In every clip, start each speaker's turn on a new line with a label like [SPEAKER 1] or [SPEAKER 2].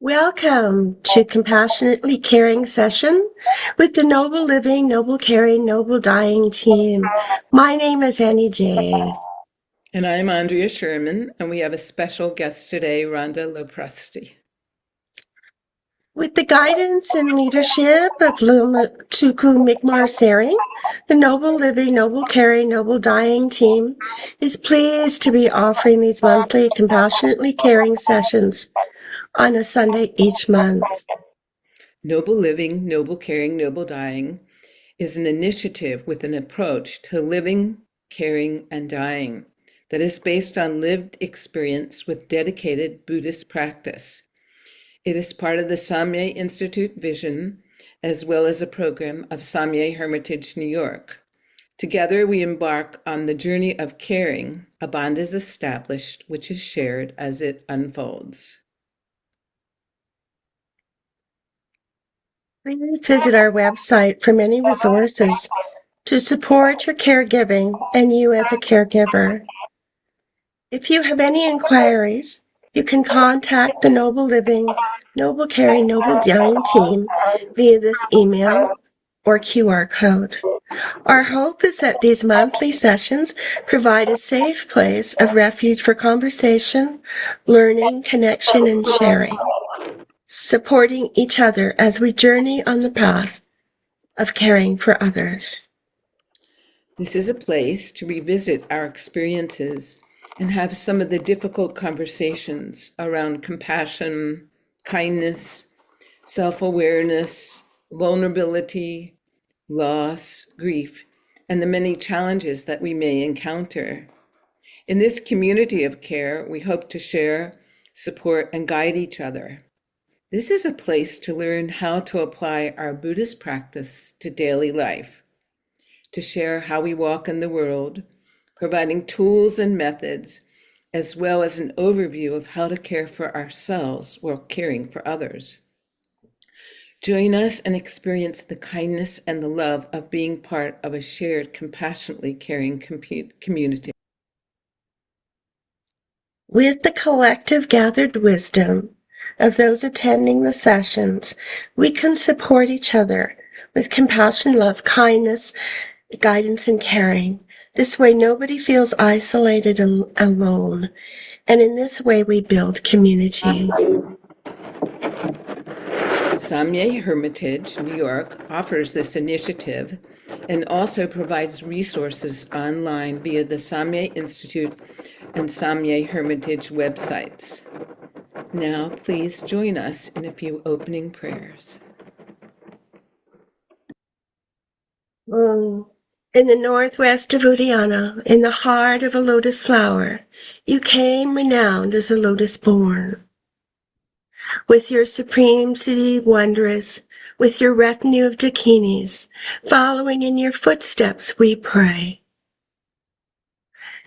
[SPEAKER 1] Welcome to Compassionately Caring session with the Noble Living, Noble Caring, Noble Dying team. My name is Annie J.
[SPEAKER 2] And I'm Andrea Sherman, and we have a special guest today, Rhonda LoPresti.
[SPEAKER 1] With the guidance and leadership of Luma Tuku Mikmar Sering, the Noble Living, Noble Caring, Noble Dying team is pleased to be offering these monthly Compassionately Caring sessions on a Sunday each month.
[SPEAKER 2] Noble Living, Noble Caring, Noble Dying is an initiative with an approach to living, caring, and dying that is based on lived experience with dedicated Buddhist practice. It is part of the Samye Institute vision, as well as a program of Samye Hermitage, New York. Together, we embark on the journey of caring. A bond is established, which is shared as it unfolds.
[SPEAKER 1] Please visit our website for many resources to support your caregiving and you as a caregiver. If you have any inquiries, you can contact the Noble Living, Noble Caring, Noble Dying team via this email or QR code. Our hope is that these monthly sessions provide a safe place of refuge for conversation, learning, connection, and sharing, supporting each other as we journey on the path of caring for others.
[SPEAKER 2] This is a place to revisit our experiences and have some of the difficult conversations around compassion, kindness, self-awareness, vulnerability, loss, grief, and the many challenges that we may encounter. In this community of care, we hope to share, support, and guide each other. This is a place to learn how to apply our Buddhist practice to daily life, to share how we walk in the world, providing tools and methods, as well as an overview of how to care for ourselves while caring for others. Join us and experience the kindness and the love of being part of a shared, compassionately caring community.
[SPEAKER 1] With the collective gathered wisdom of those attending the sessions, we can support each other with compassion, love, kindness, guidance, and caring. This way, nobody feels isolated and alone. And in this way, we build community.
[SPEAKER 2] Samye Hermitage, New York, offers this initiative and also provides resources online via the Samye Institute and Samye Hermitage websites. Now, please join us in a few opening prayers.
[SPEAKER 1] In the northwest of Uddiyana, in the heart of a lotus flower, you came renowned as a lotus born. With your supreme city wondrous, with your retinue of dakinis, following in your footsteps, we pray.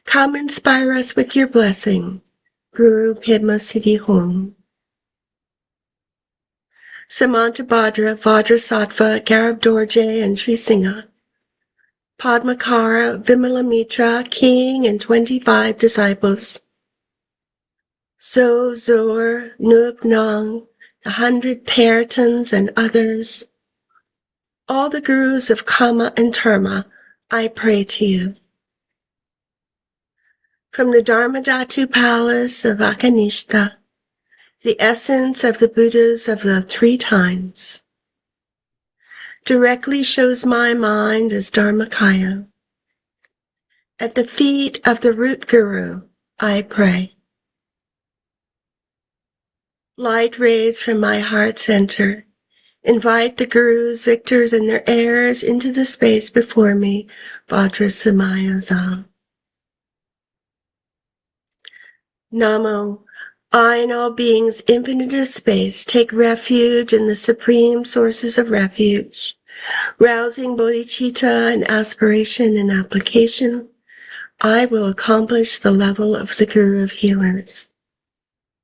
[SPEAKER 1] Come inspire us with your blessing, Guru Pidma Siddhi Hum. Samantabhadra, Vajrasattva, Garab Dorje, and Srisingha. Padmakara, Vimalamitra, King, and 25 disciples. So Zor, Nub Nang, the 100 Teratans and others. All the gurus of Kama and Dharma, I pray to you. From the Dharmadhatu Palace of Akanishta, the essence of the Buddhas of the 3 times, directly shows my mind as Dharmakaya. At the feet of the root guru, I pray. Light rays from my heart center invite the gurus, victors, and their heirs into the space before me, Vajrasamaya Zam. Namo, I and all beings infinite as space take refuge in the supreme sources of refuge, rousing bodhicitta and aspiration and application. I will accomplish the level of the Guru of Healers.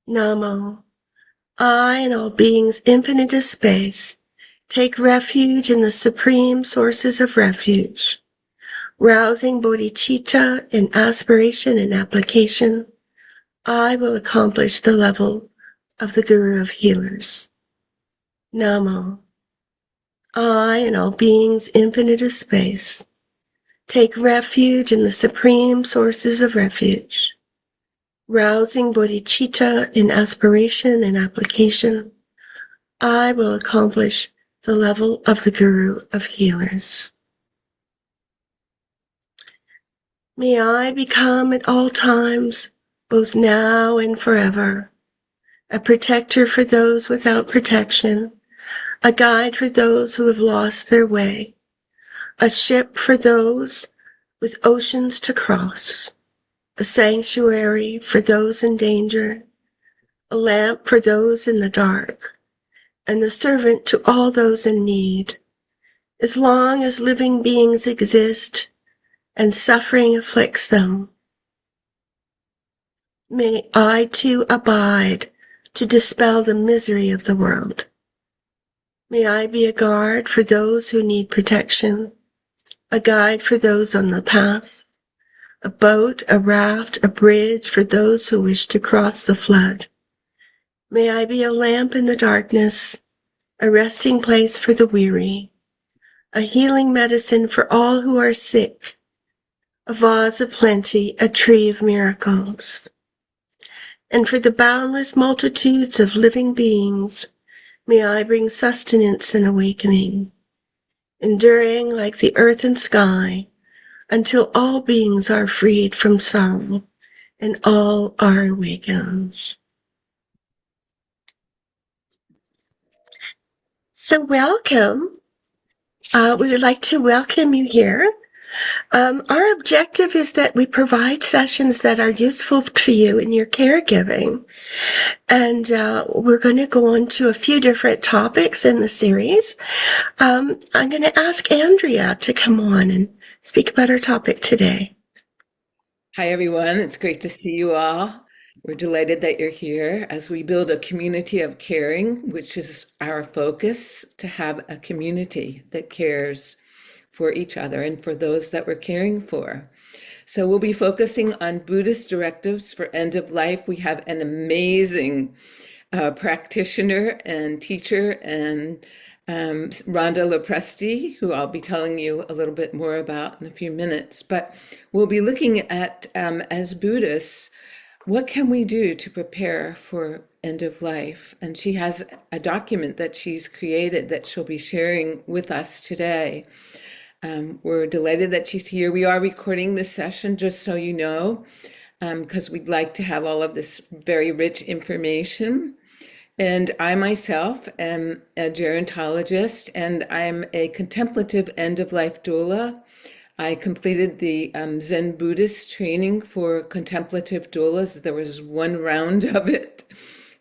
[SPEAKER 1] Namo, I and all beings infinite as space take refuge in the supreme sources of refuge, rousing bodhicitta in aspiration and application. I will accomplish the level of the Guru of Healers. Namo. I and all beings infinite as space take refuge in the supreme sources of refuge, rousing bodhicitta in aspiration and application. I will accomplish the level of the Guru of Healers. May I become at all times, both now and forever, a protector for those without protection, a guide for those who have lost their way, a ship for those with oceans to cross, a sanctuary for those in danger, a lamp for those in the dark, and a servant to all those in need. As long as living beings exist and suffering afflicts them, may I too abide to dispel the misery of the world. May I be a guard for those who need protection, a guide for those on the path, a boat, a raft, a bridge for those who wish to cross the flood. May I be a lamp in the darkness, a resting place for the weary, a healing medicine for all who are sick, a vase of plenty, a tree of miracles. And for the boundless multitudes of living beings, may I bring sustenance and awakening, enduring like the earth and sky, until all beings are freed from sorrow and all are awakened. So welcome. We would like to welcome you here. Our objective is that we provide sessions that are useful to you in your caregiving. And we're going to go on to a few different topics in the series. I'm going to ask Andrea to come on and speak about our topic today.
[SPEAKER 2] Hi, everyone. It's great to see you all. We're delighted that you're here as we build a community of caring, which is our focus, to have a community that cares for each other and for those that we're caring for. So we'll be focusing on Buddhist directives for end of life. We have an amazing practitioner and teacher and Rhonda LoPresti, who I'll be telling you a little bit more about in a few minutes. But we'll be looking at, as Buddhists, what can we do to prepare for end of life? And she has a document that she's created that she'll be sharing with us today. We're delighted that she's here. We are recording this session, just so you know, because we'd like to have all of this very rich information. And I myself am a gerontologist, and I'm a contemplative end-of-life doula. I completed the Zen Buddhist training for contemplative doulas. There was one round of it.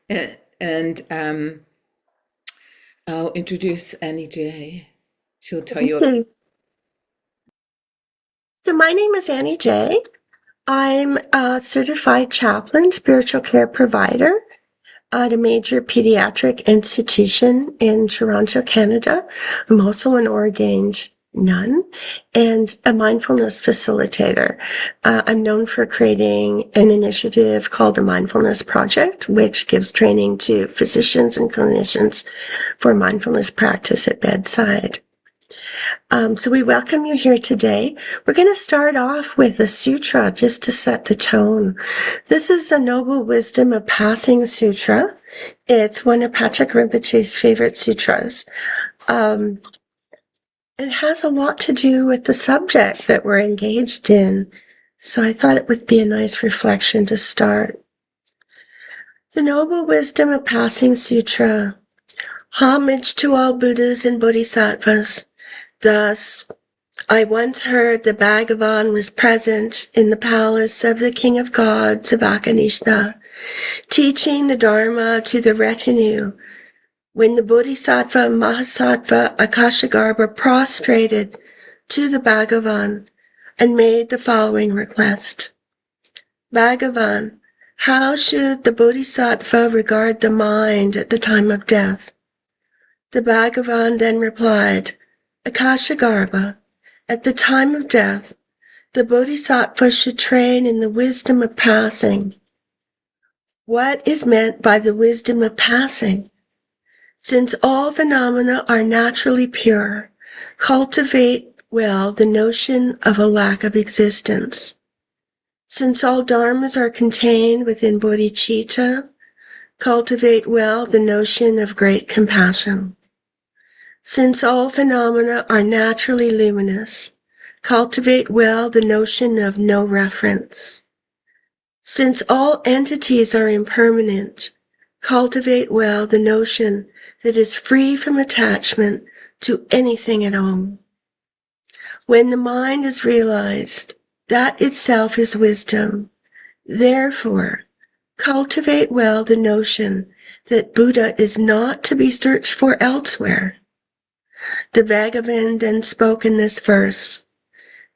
[SPEAKER 2] And I'll introduce Annie J. She'll tell you.
[SPEAKER 1] So my name is Annie J. I'm a certified chaplain, spiritual care provider at a major pediatric institution in Toronto, Canada. I'm also an ordained nun and a mindfulness facilitator. I'm known for creating an initiative called the Mindfulness Project, which gives training to physicians and clinicians for mindfulness practice at bedside. So we welcome you here today. We're going to start off with a sutra just to set the tone. This is a Noble Wisdom of Passing Sutra. It's one of Patrick Rinpoche's favorite sutras. It has a lot to do with the subject that we're engaged in, so I thought it would be a nice reflection to start. The Noble Wisdom of Passing Sutra. Homage to all Buddhas and Bodhisattvas. Thus, I once heard the Bhagavan was present in the palace of the king of gods of Akanishna, teaching the Dharma to the retinue, when the Bodhisattva Mahasattva Akashagarbha prostrated to the Bhagavan and made the following request. Bhagavan, how should the Bodhisattva regard the mind at the time of death? The Bhagavan then replied, Akashagarbha, at the time of death, the Bodhisattva should train in the wisdom of passing. What is meant by the wisdom of passing? Since all phenomena are naturally pure, cultivate well the notion of a lack of existence. Since all dharmas are contained within bodhicitta, cultivate well the notion of great compassion. Since all phenomena are naturally luminous, cultivate well the notion of no reference. Since all entities are impermanent, cultivate well the notion that is free from attachment to anything at all. When the mind is realized, that itself is wisdom. Therefore, cultivate well the notion that Buddha is not to be searched for elsewhere. The Bhagavan then spoke in this verse,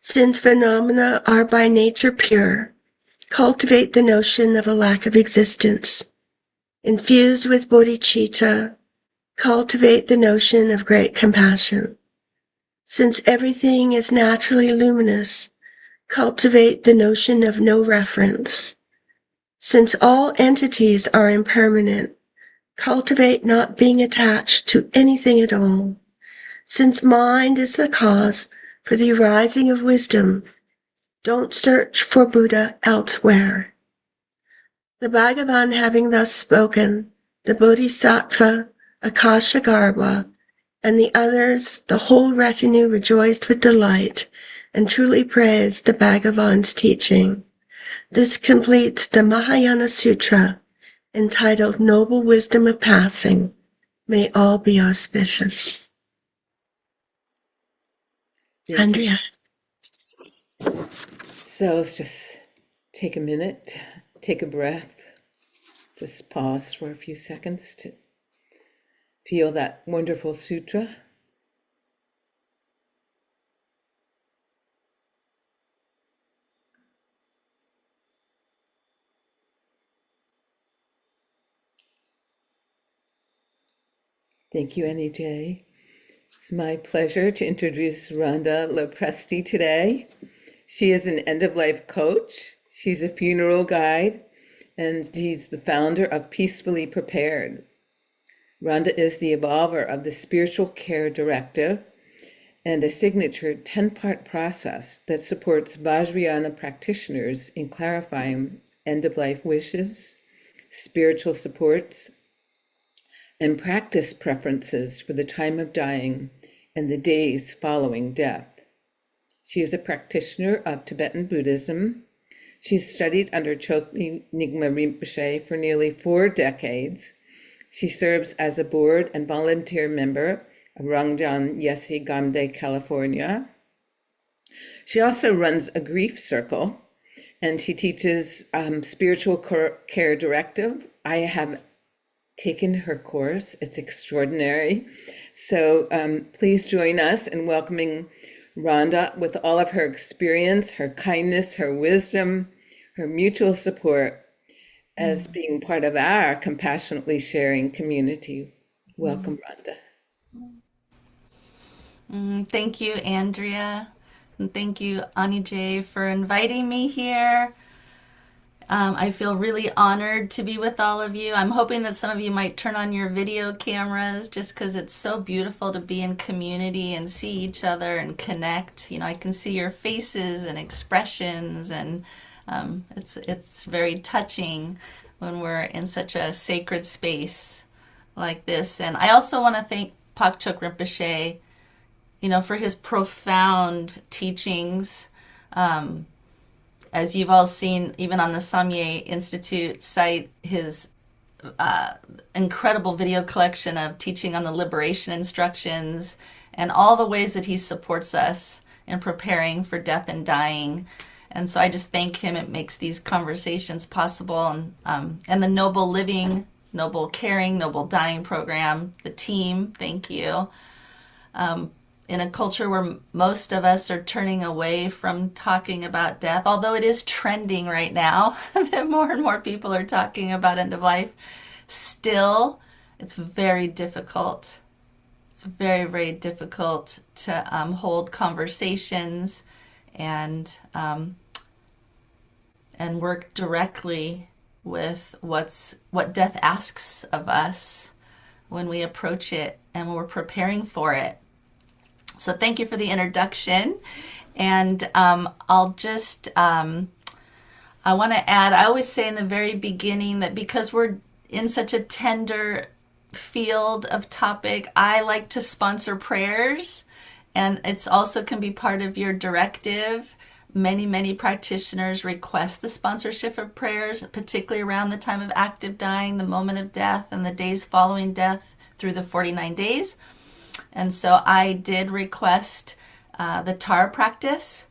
[SPEAKER 1] since phenomena are by nature pure, cultivate the notion of a lack of existence. Infused with bodhicitta, cultivate the notion of great compassion. Since everything is naturally luminous, cultivate the notion of no reference. Since all entities are impermanent, cultivate not being attached to anything at all. Since mind is the cause for the arising of wisdom, don't search for Buddha elsewhere. The Bhagavan having thus spoken, the Bodhisattva, Akashagarbha, and the others, the whole retinue rejoiced with delight and truly praised the Bhagavan's teaching. This completes the Mahayana Sutra, entitled Noble Wisdom of Passing. May all be auspicious.
[SPEAKER 2] Thank you.
[SPEAKER 1] Andrea.
[SPEAKER 2] So let's just take a minute, take a breath, just pause for a few seconds to feel that wonderful sutra. Thank you, NEJ. It's my pleasure to introduce Rhonda LoPresti today. She is an end-of-life coach. She's a funeral guide, and she's the founder of Peacefully Prepared. Rhonda is the evolver of the Spiritual Care Directive and a signature 10-part process that supports Vajrayana practitioners in clarifying end-of-life wishes, spiritual supports, and practice preferences for the time of dying and the days following death. She is a practitioner of Tibetan Buddhism. She's studied under Chokyi Nyingma Rinpoche for nearly 4 decades. She serves as a board and volunteer member of Rangjan Yesi Gamde, California. She also runs a grief circle, and she teaches Spiritual Care Directive. I have taken her course. It's extraordinary. So please join us in welcoming Rhonda with all of her experience, her kindness, her wisdom, her mutual support as being part of our compassionately sharing community. Welcome, Rhonda.
[SPEAKER 3] Thank you, Andrea. And thank you, Anijay, for inviting me here. I feel really honored to be with all of you. I'm hoping that some of you might turn on your video cameras just because it's so beautiful to be in community and see each other and connect. You know, I can see your faces and expressions, and it's very touching when we're in such a sacred space like this. And I also want to thank Pakchok Rinpoche, you know, for his profound teachings. As you've all seen, even on the Samye Institute site, his incredible video collection of teaching on the liberation instructions and all the ways that he supports us in preparing for death and dying. And so I just thank him. It makes these conversations possible. And the Noble Living, Noble Caring, Noble Dying program, the team, thank you. In a culture where most of us are turning away from talking about death, although it is trending right now that more and more people are talking about end of life, still, it's very difficult. It's very, very difficult to hold conversations and work directly with what death asks of us when we approach it and when we're preparing for it. So thank you for the introduction. And I'll just, I want to add, I always say in the very beginning that because we're in such a tender field of topic, I like to sponsor prayers, and it's also can be part of your directive. Many practitioners request the sponsorship of prayers, particularly around the time of active dying, the moment of death, and the days following death through the 49 days. And so I did request the Tara practice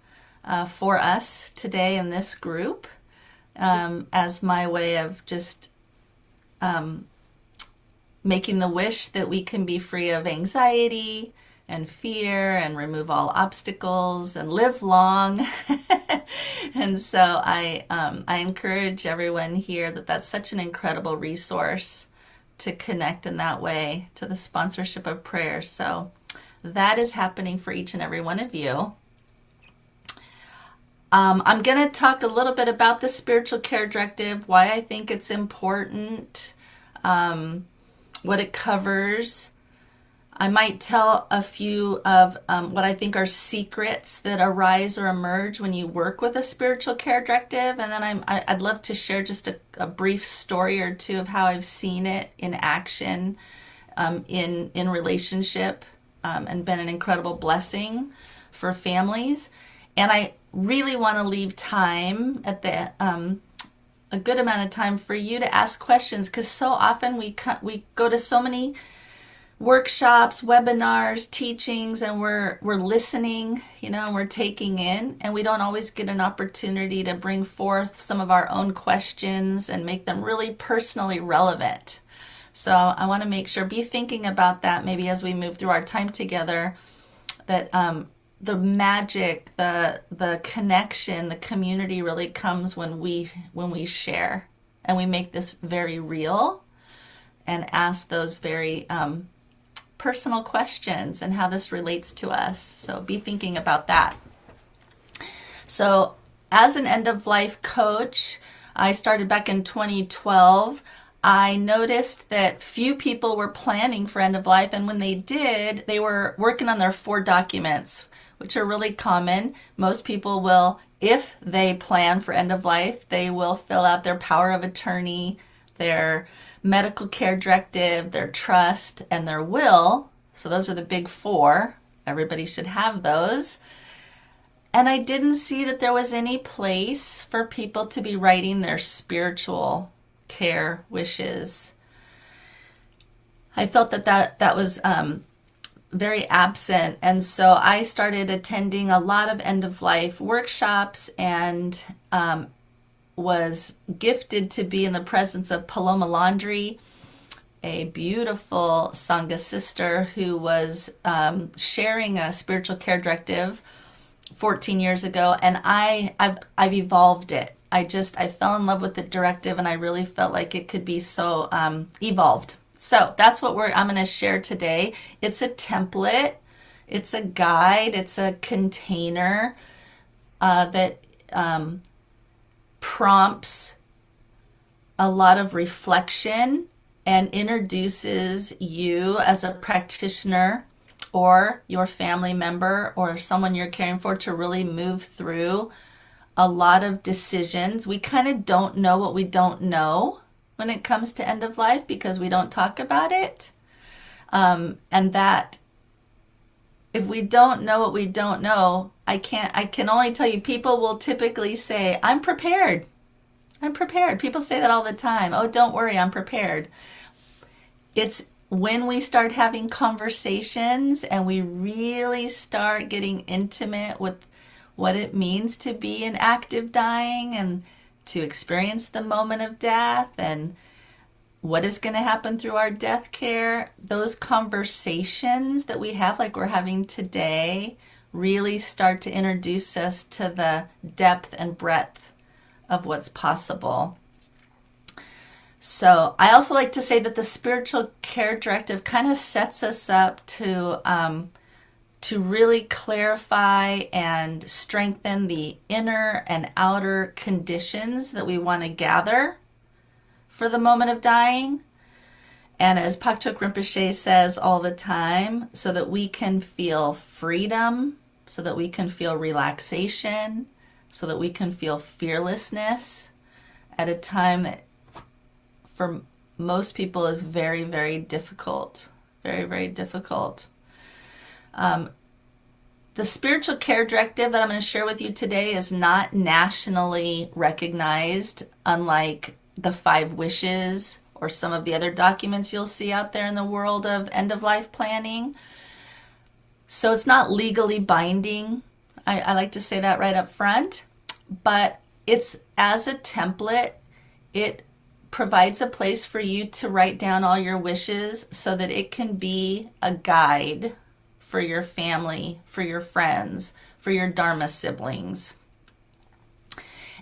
[SPEAKER 3] for us today in this group as my way of just making the wish that we can be free of anxiety and fear and remove all obstacles and live long. And so I encourage everyone here that that's such an incredible resource to connect in that way to the sponsorship of prayer. So that is happening for each and every one of you. I'm going to talk a little bit about the spiritual care directive, why I think it's important, what it covers. I might tell a few of what I think are secrets that arise or emerge when you work with a spiritual care directive. And then I'd love to share just a brief story or two of how I've seen it in action in relationship and been an incredible blessing for families. And I really want to leave time at the a good amount of time for you to ask questions, because so often we go to so many workshops, webinars, teachings, and we're listening, and we're taking in, and we don't always get an opportunity to bring forth some of our own questions and make them really personally relevant. So I want to make sure, be thinking about that maybe as we move through our time together, that the magic, the connection, the community really comes when we share and we make this very real and ask those very personal questions and how this relates to us. So be thinking about that. So as an end-of-life coach, I started back in 2012. I noticed that few people were planning for end-of-life, and when they did, they were working on their 4 documents, which are really common. Most people will, if they plan for end-of-life, they will fill out their power of attorney, their medical care directive, their trust, and their will. So those are the big 4. Everybody should have those. And I didn't see that there was any place for people to be writing their spiritual care wishes. I felt that was very absent. And so I started attending a lot of end-of-life workshops and was gifted to be in the presence of Paloma Laundry, a beautiful Sangha sister who was sharing a spiritual care directive 14 years ago, and I've evolved it. I fell in love with the directive, and I really felt like it could be so evolved. So that's what I'm going to share today. It's a template, it's a guide, it's a container that prompts a lot of reflection and introduces you as a practitioner or your family member or someone you're caring for to really move through a lot of decisions. We kind of don't know what we don't know when it comes to end of life because we don't talk about it. And that if we don't know what we don't know, I can only tell you, people will typically say, I'm prepared. I'm prepared. People say that all the time. Oh, don't worry, I'm prepared. It's when we start having conversations and we really start getting intimate with what it means to be in active dying and to experience the moment of death and what is going to happen through our death care, those conversations that we have like we're having today really start to introduce us to the depth and breadth of what's possible. So I also like to say that the spiritual care directive kind of sets us up to really clarify and strengthen the inner and outer conditions that we want to gather for the moment of dying. And as Pakchok Rinpoche says all the time, so that we can feel freedom, so that we can feel relaxation, so that we can feel fearlessness at a time that for most people is very, very difficult. Very, very difficult. The spiritual care directive that I'm going to share with you today is not nationally recognized, unlike the 5 wishes or some of the other documents you'll see out there in the world of end-of-life planning. So it's not legally binding. I like to say that right up front. But it's as a template, it provides a place for you to write down all your wishes so that it can be a guide for your family, for your friends, for your Dharma siblings.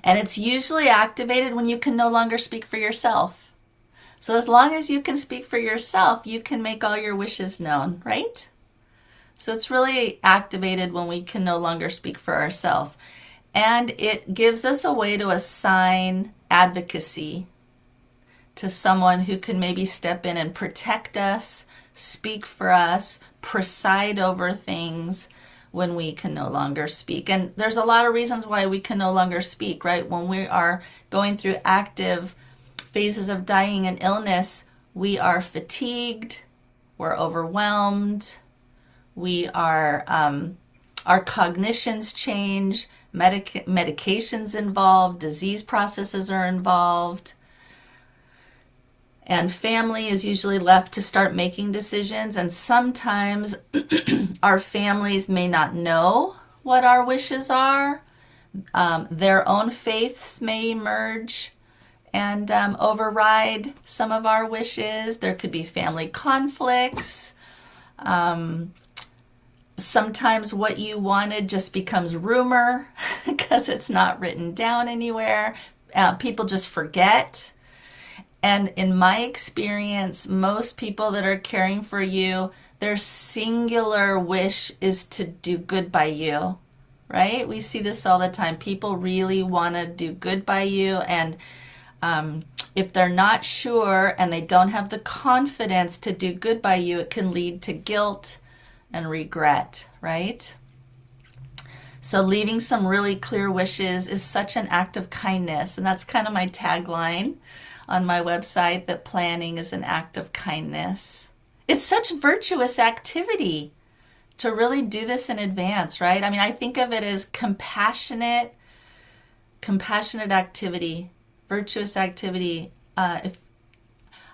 [SPEAKER 3] And it's usually activated when you can no longer speak for yourself. So as long as you can speak for yourself, you can make all your wishes known, right? So it's really activated when we can no longer speak for ourselves. And it gives us a way to assign advocacy to someone who can maybe step in and protect us, speak for us, preside over things when we can no longer speak. And there's a lot of reasons why we can no longer speak, right? When we are going through active phases of dying and illness, we are fatigued, we're overwhelmed, we are, our cognitions change, medications involved, disease processes are involved, and family is usually left to start making decisions. And sometimes our families may not know what our wishes are. Their own faiths may emerge and override some of our wishes. There could be family conflicts. Sometimes what you wanted just becomes rumor because it's not written down anywhere. People just forget. And in my experience, most people that are caring for you, their singular wish is to do good by you, right? We see this all the time. People really want to do good by you. And if they're not sure and they don't have the confidence to do good by you, it can lead to guilt and regret, right? So leaving some really clear wishes is such an act of kindness. And that's kind of my tagline on my website, that planning is an act of kindness. It's such virtuous activity to really do this in advance, right? I mean, I think of it as compassionate activity, virtuous activity. If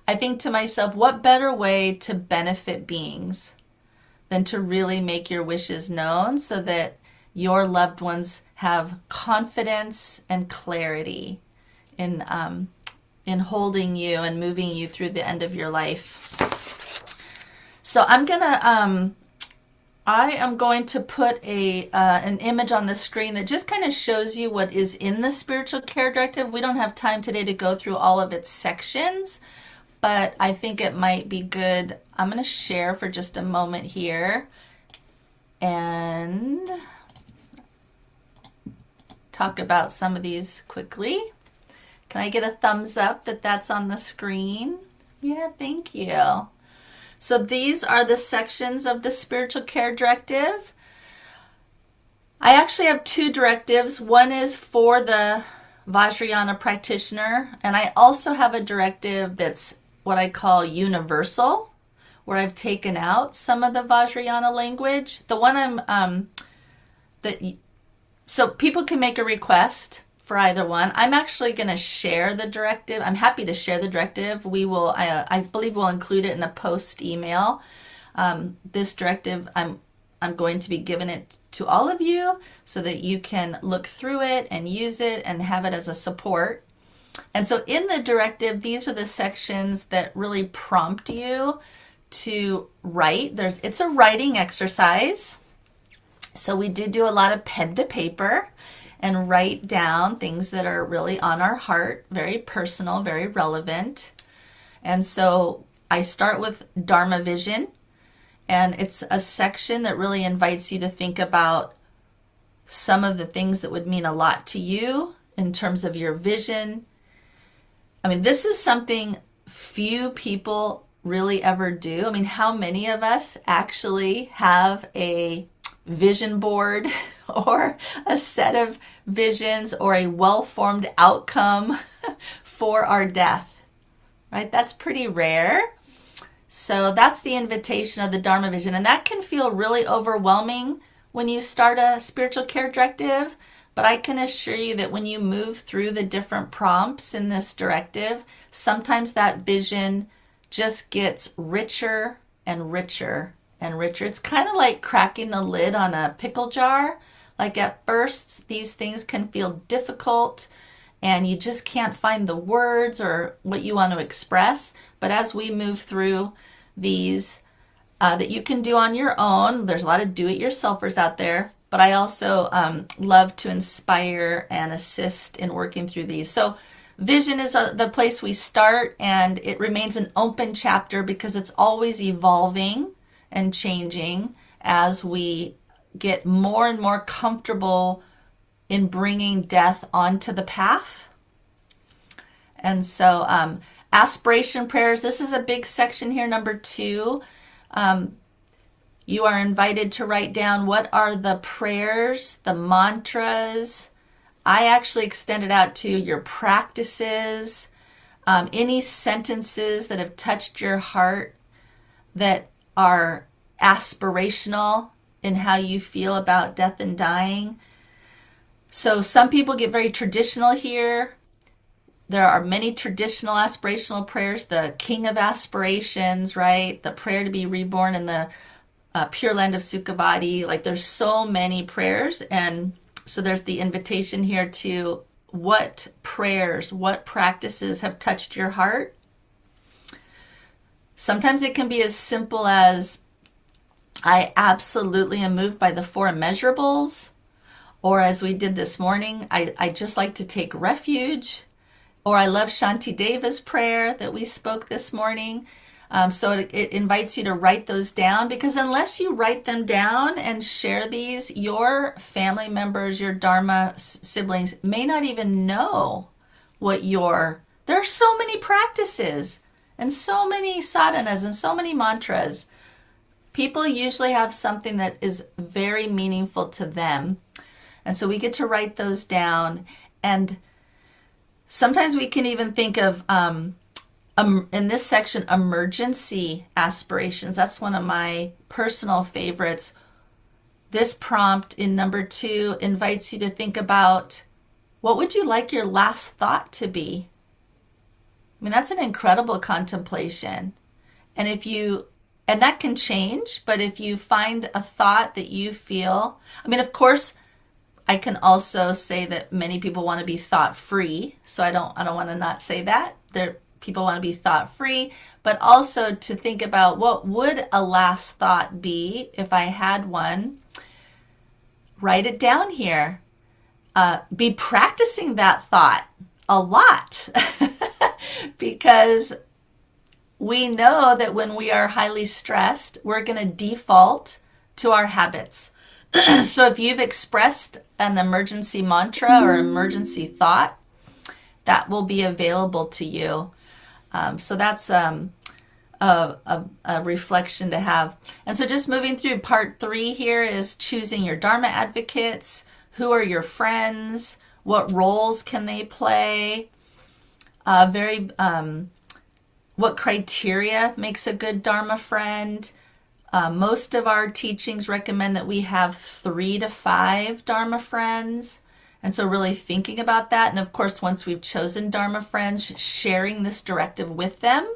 [SPEAKER 3] I think to myself, what better way to benefit beings than to really make your wishes known so that your loved ones have confidence and clarity in holding you and moving you through the end of your life. So I am going to put an image on the screen that just kind of shows you what is in the spiritual care directive. We don't have time today to go through all of its sections, but I think it might be good. I'm going to share for just a moment here and talk about some of these quickly. Can I get a thumbs up that that's on the screen? Yeah, thank you. So these are the sections of the spiritual care directive. I actually have 2 directives. One is for the Vajrayana practitioner, and I also have a directive that's what I call universal, where I've taken out some of the Vajrayana language. The one so people can make a request for either one. I'm actually going to share the directive. I'm happy to share the directive. We will, I believe we'll include it in a post email. This directive, I'm going to be giving it to all of you so that you can look through it and use it and have it as a support. And so in the directive, these are the sections that really prompt you to write. It's a writing exercise. So we do a lot of pen to paper and write down things that are really on our heart, very personal, very relevant. And so I start with Dharma Vision, and it's a section that really invites you to think about some of the things that would mean a lot to you in terms of your vision. I mean, this is something few people really ever do. I mean, how many of us actually have a vision board or a set of visions or a well-formed outcome for our death, right? That's pretty rare. So that's the invitation of the Dharma vision. And that can feel really overwhelming when you start a spiritual care directive. But I can assure you that when you move through the different prompts in this directive, sometimes that vision just gets richer and richer and richer. It's kind of like cracking the lid on a pickle jar. Like at first, these things can feel difficult and you just can't find the words or what you want to express. But as we move through these that you can do on your own, there's a lot of do-it-yourselfers out there, but I also love to inspire and assist in working through these. So vision is the place we start, and it remains an open chapter because it's always evolving and changing as we get more and more comfortable in bringing death onto the path. And so aspiration prayers, this is a big section here, number 2. You are invited to write down what are the prayers, the mantras. I actually extend it out to your practices, any sentences that have touched your heart that are aspirational in how you feel about death and dying. So some people get very traditional here. There are many traditional aspirational prayers, the King of Aspirations, right? The prayer to be reborn in the Pure Land of Sukhavati. Like there's so many prayers. And so there's the invitation here to what prayers, what practices have touched your heart. Sometimes it can be as simple as, I absolutely am moved by the 4 immeasurables. Or as we did this morning, I just like to take refuge. Or I love Shanti Deva's prayer that we spoke this morning. So it invites you to write those down, because unless you write them down and share these, your family members, your Dharma siblings may not even know what there are so many practices and so many sadhanas and so many mantras. People usually have something that is very meaningful to them. And so we get to write those down. And sometimes we can even think of, in this section, emergency aspirations. That's one of my personal favorites. This prompt in number 2 invites you to think about, what would you like your last thought to be? I mean, that's an incredible contemplation. And and that can change, but if you find a thought that you feel, I mean, of course, I can also say that many people want to be thought-free, so I don't want to not say that. People want to be thought-free, but also to think about, what would a last thought be if I had one? Write it down here. Be practicing that thought a lot because we know that when we are highly stressed, we're going to default to our habits. So if you've expressed an emergency mantra or emergency thought, that will be available to you. So that's a reflection to have. And so just moving through part 3 here is choosing your Dharma advocates. Who are your friends? What roles can they play? What criteria makes a good Dharma friend? Most of our teachings recommend that we have 3 to 5 Dharma friends. And so really thinking about that. And of course, once we've chosen Dharma friends, sharing this directive with them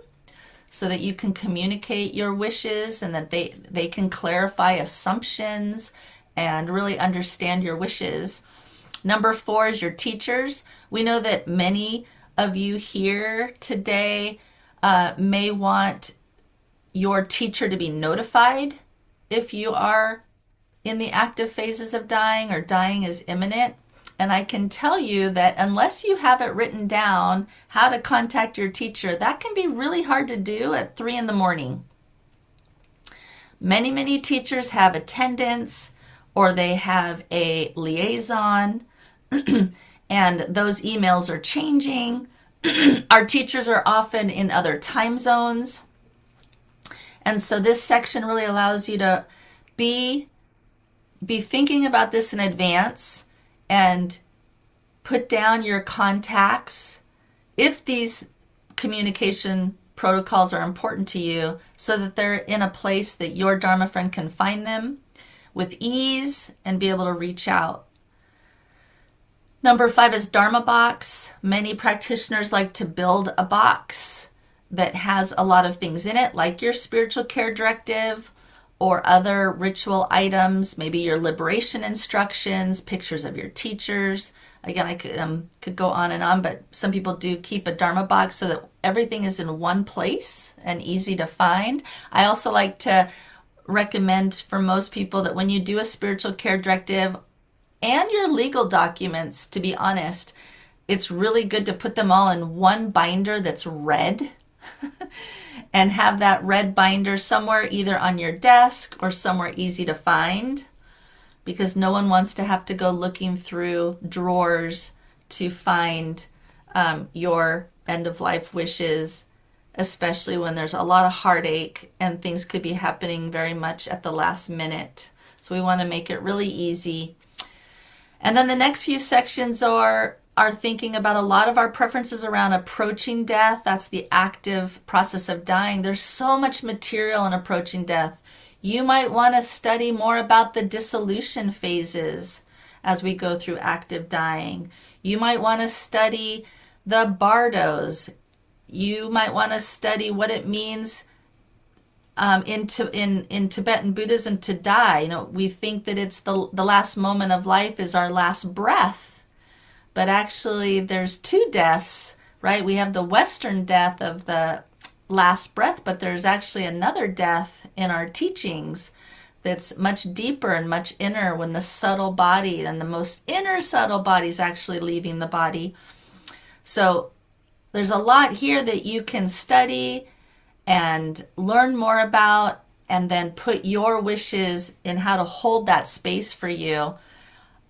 [SPEAKER 3] so that you can communicate your wishes and that they can clarify assumptions and really understand your wishes. Number 4 is your teachers. We know that many of you here today may want your teacher to be notified if you are in the active phases of dying or dying is imminent. And I can tell you that unless you have it written down how to contact your teacher, that can be really hard to do at 3 a.m. Many teachers have attendants or they have a liaison and those emails are changing. Our teachers are often in other time zones. And so this section really allows you to be thinking about this in advance and put down your contacts if these communication protocols are important to you, so that they're in a place that your Dharma friend can find them with ease and be able to reach out. Number 5 is Dharma box. Many practitioners like to build a box that has a lot of things in it, like your spiritual care directive or other ritual items, maybe your liberation instructions, pictures of your teachers. Again, I could go on and on, but some people do keep a Dharma box so that everything is in one place and easy to find. I also like to recommend for most people that when you do a spiritual care directive and your legal documents, to be honest, it's really good to put them all in one binder that's red and have that red binder somewhere either on your desk or somewhere easy to find, because no one wants to have to go looking through drawers to find your end-of-life wishes, especially when there's a lot of heartache and things could be happening very much at the last minute. So we want to make it really easy. And then the next few sections are thinking about a lot of our preferences around approaching death. That's the active process of dying. There's so much material in approaching death. You might want to study more about the dissolution phases as we go through active dying. You might want to study the bardos. You might want to study what it means in Tibetan Buddhism to die. You know, we think that it's the last moment of life is our last breath, but actually there's 2 deaths, right? We have the Western death of the last breath, but there's actually another death in our teachings that's much deeper and much inner, when the subtle body and the most inner subtle body is actually leaving the body. So there's a lot here that you can study and learn more about, and then put your wishes in how to hold that space for you.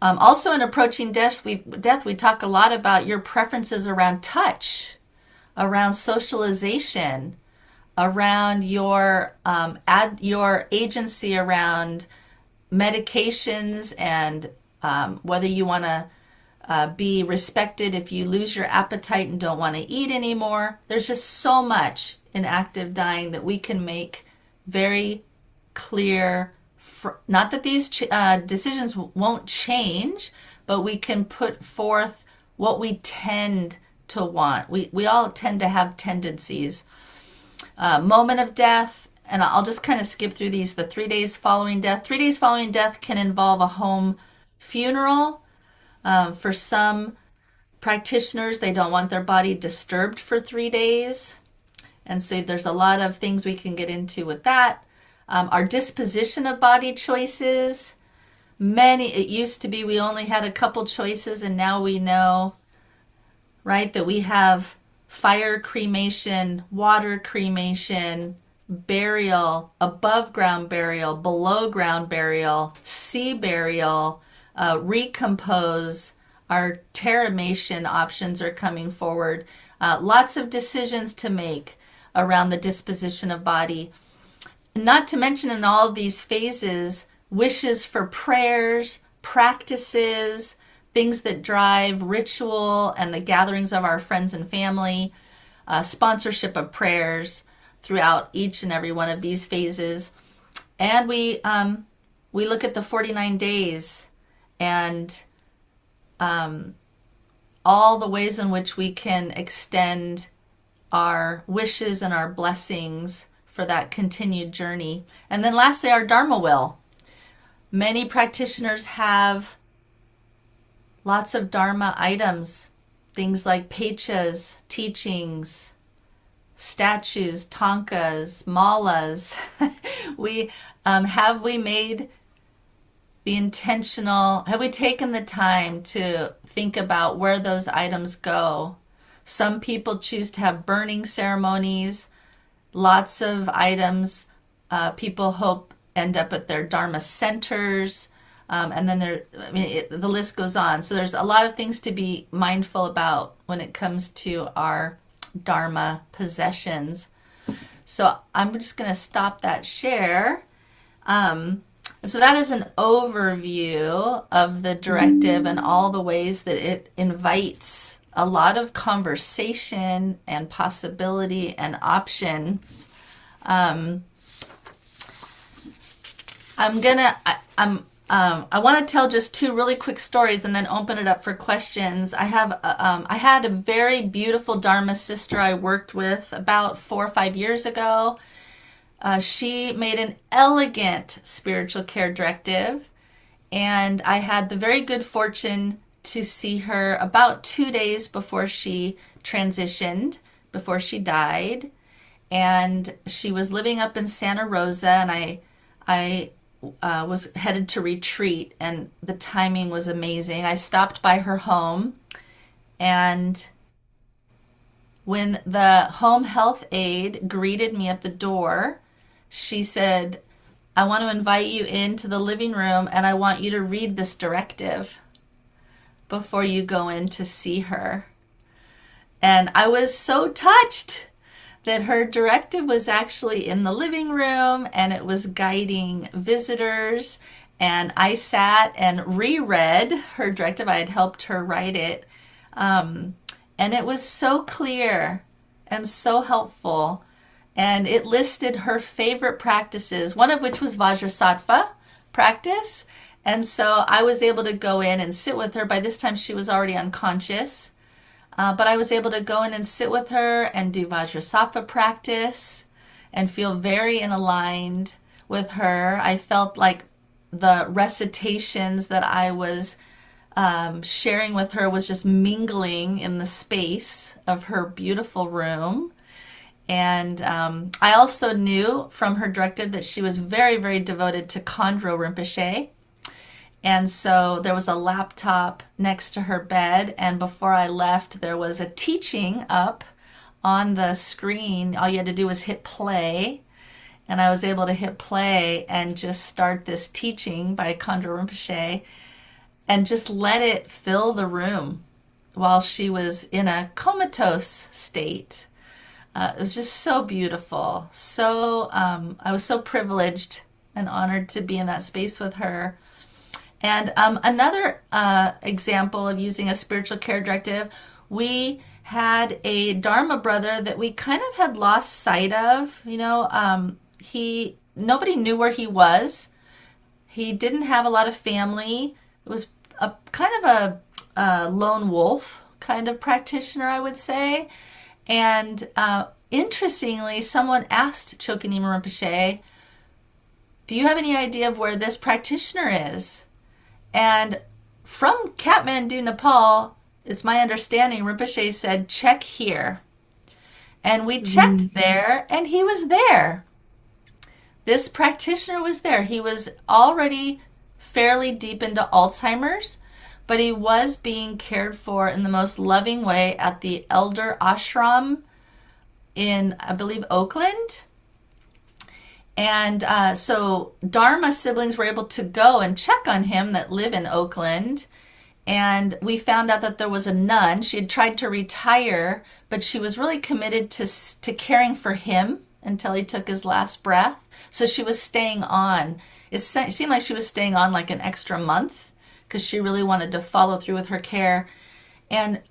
[SPEAKER 3] Also in approaching death, we talk a lot about your preferences around touch, around socialization, around your agency around medications, and whether you want to be respected if you lose your appetite and don't want to eat anymore. There's just so much in active dying that we can make very clear. Not that these decisions won't change, but we can put forth what we tend to want. We all tend to have tendencies. Moment of death, and I'll just kind of skip through these. The 3 days following death. 3 days following death can involve a home funeral. For some practitioners, they don't want their body disturbed for 3 days. And so there's a lot of things we can get into with that. Our disposition of body choices. It used to be we only had a couple choices, and now we know, right, that we have fire cremation, water cremation, burial, above ground burial, below ground burial, sea burial, recompose. Our terramation options are coming forward. Lots of decisions to make around the disposition of body. Not to mention, in all of these phases, wishes for prayers, practices, things that drive ritual and the gatherings of our friends and family, sponsorship of prayers throughout each and every one of these phases. And we look at the 49 days and all the ways in which we can extend our wishes and our blessings for that continued journey. And then lastly, our Dharma will. Many practitioners have lots of Dharma items, things like pechas, teachings, statues, tankas, malas. Have we taken the time to think about where those items go? Some people choose to have burning ceremonies. Lots of items people hope end up at their Dharma centers. And then the list goes on. So there's a lot of things to be mindful about when it comes to our Dharma possessions. So I'm just going to stop that share. So that is an overview of the directive and all the ways that it invites a lot of conversation and possibility and options. I want to tell just two really quick stories and then open it up for questions. I had a very beautiful Dharma sister I worked with about 4 or 5 years ago. She made an elegant spiritual care directive, and I had the very good fortune to see her about 2 days before she transitioned, before she died. And she was living up in Santa Rosa, and I was headed to retreat, and the timing was amazing. I stopped by her home, and when the home health aide greeted me at the door, she said, "I want to invite you into the living room, and I want you to read this directive before you go in to see her." And I was so touched that her directive was actually in the living room, and it was guiding visitors. And I sat and reread her directive. I had helped her write it. And it was so clear and so helpful. And it listed her favorite practices, one of which was Vajrasattva practice. And so I was able to go in and sit with her. By this time, she was already unconscious. But I was able to go in and sit with her and do Vajrasattva practice and feel very aligned with her. I felt like the recitations that I was sharing with her was just mingling in the space of her beautiful room. And I also knew from her directive that she was very, very devoted to Khandro Rinpoche. And so there was a laptop next to her bed, and before I left, there was a teaching up on the screen. All you had to do was hit play, and I was able to hit play and just start this teaching by Khandro Rinpoche and just let it fill the room while she was in a comatose state. It was just so beautiful. So I was so privileged and honored to be in that space with her. And another example of using a spiritual care directive, we had a Dharma brother that we kind of had lost sight of. Nobody knew where he was. He didn't have a lot of family. It was a kind of a lone wolf kind of practitioner, I would say. And interestingly, someone asked Chokanima Rinpoche, "Do you have any idea of where this practitioner is?" And from Kathmandu, Nepal, it's my understanding, Rinpoche said, "Check here." And we checked there, and he was there. This practitioner was there. He was already fairly deep into Alzheimer's, but he was being cared for in the most loving way at the elder ashram in, I believe, Oakland. And so Dharma siblings were able to go and check on him that live in Oakland. And we found out that there was a nun. She had tried to retire, but she was really committed to caring for him until he took his last breath. So she was staying on. It seemed like she was staying on like an extra month because she really wanted to follow through with her care. And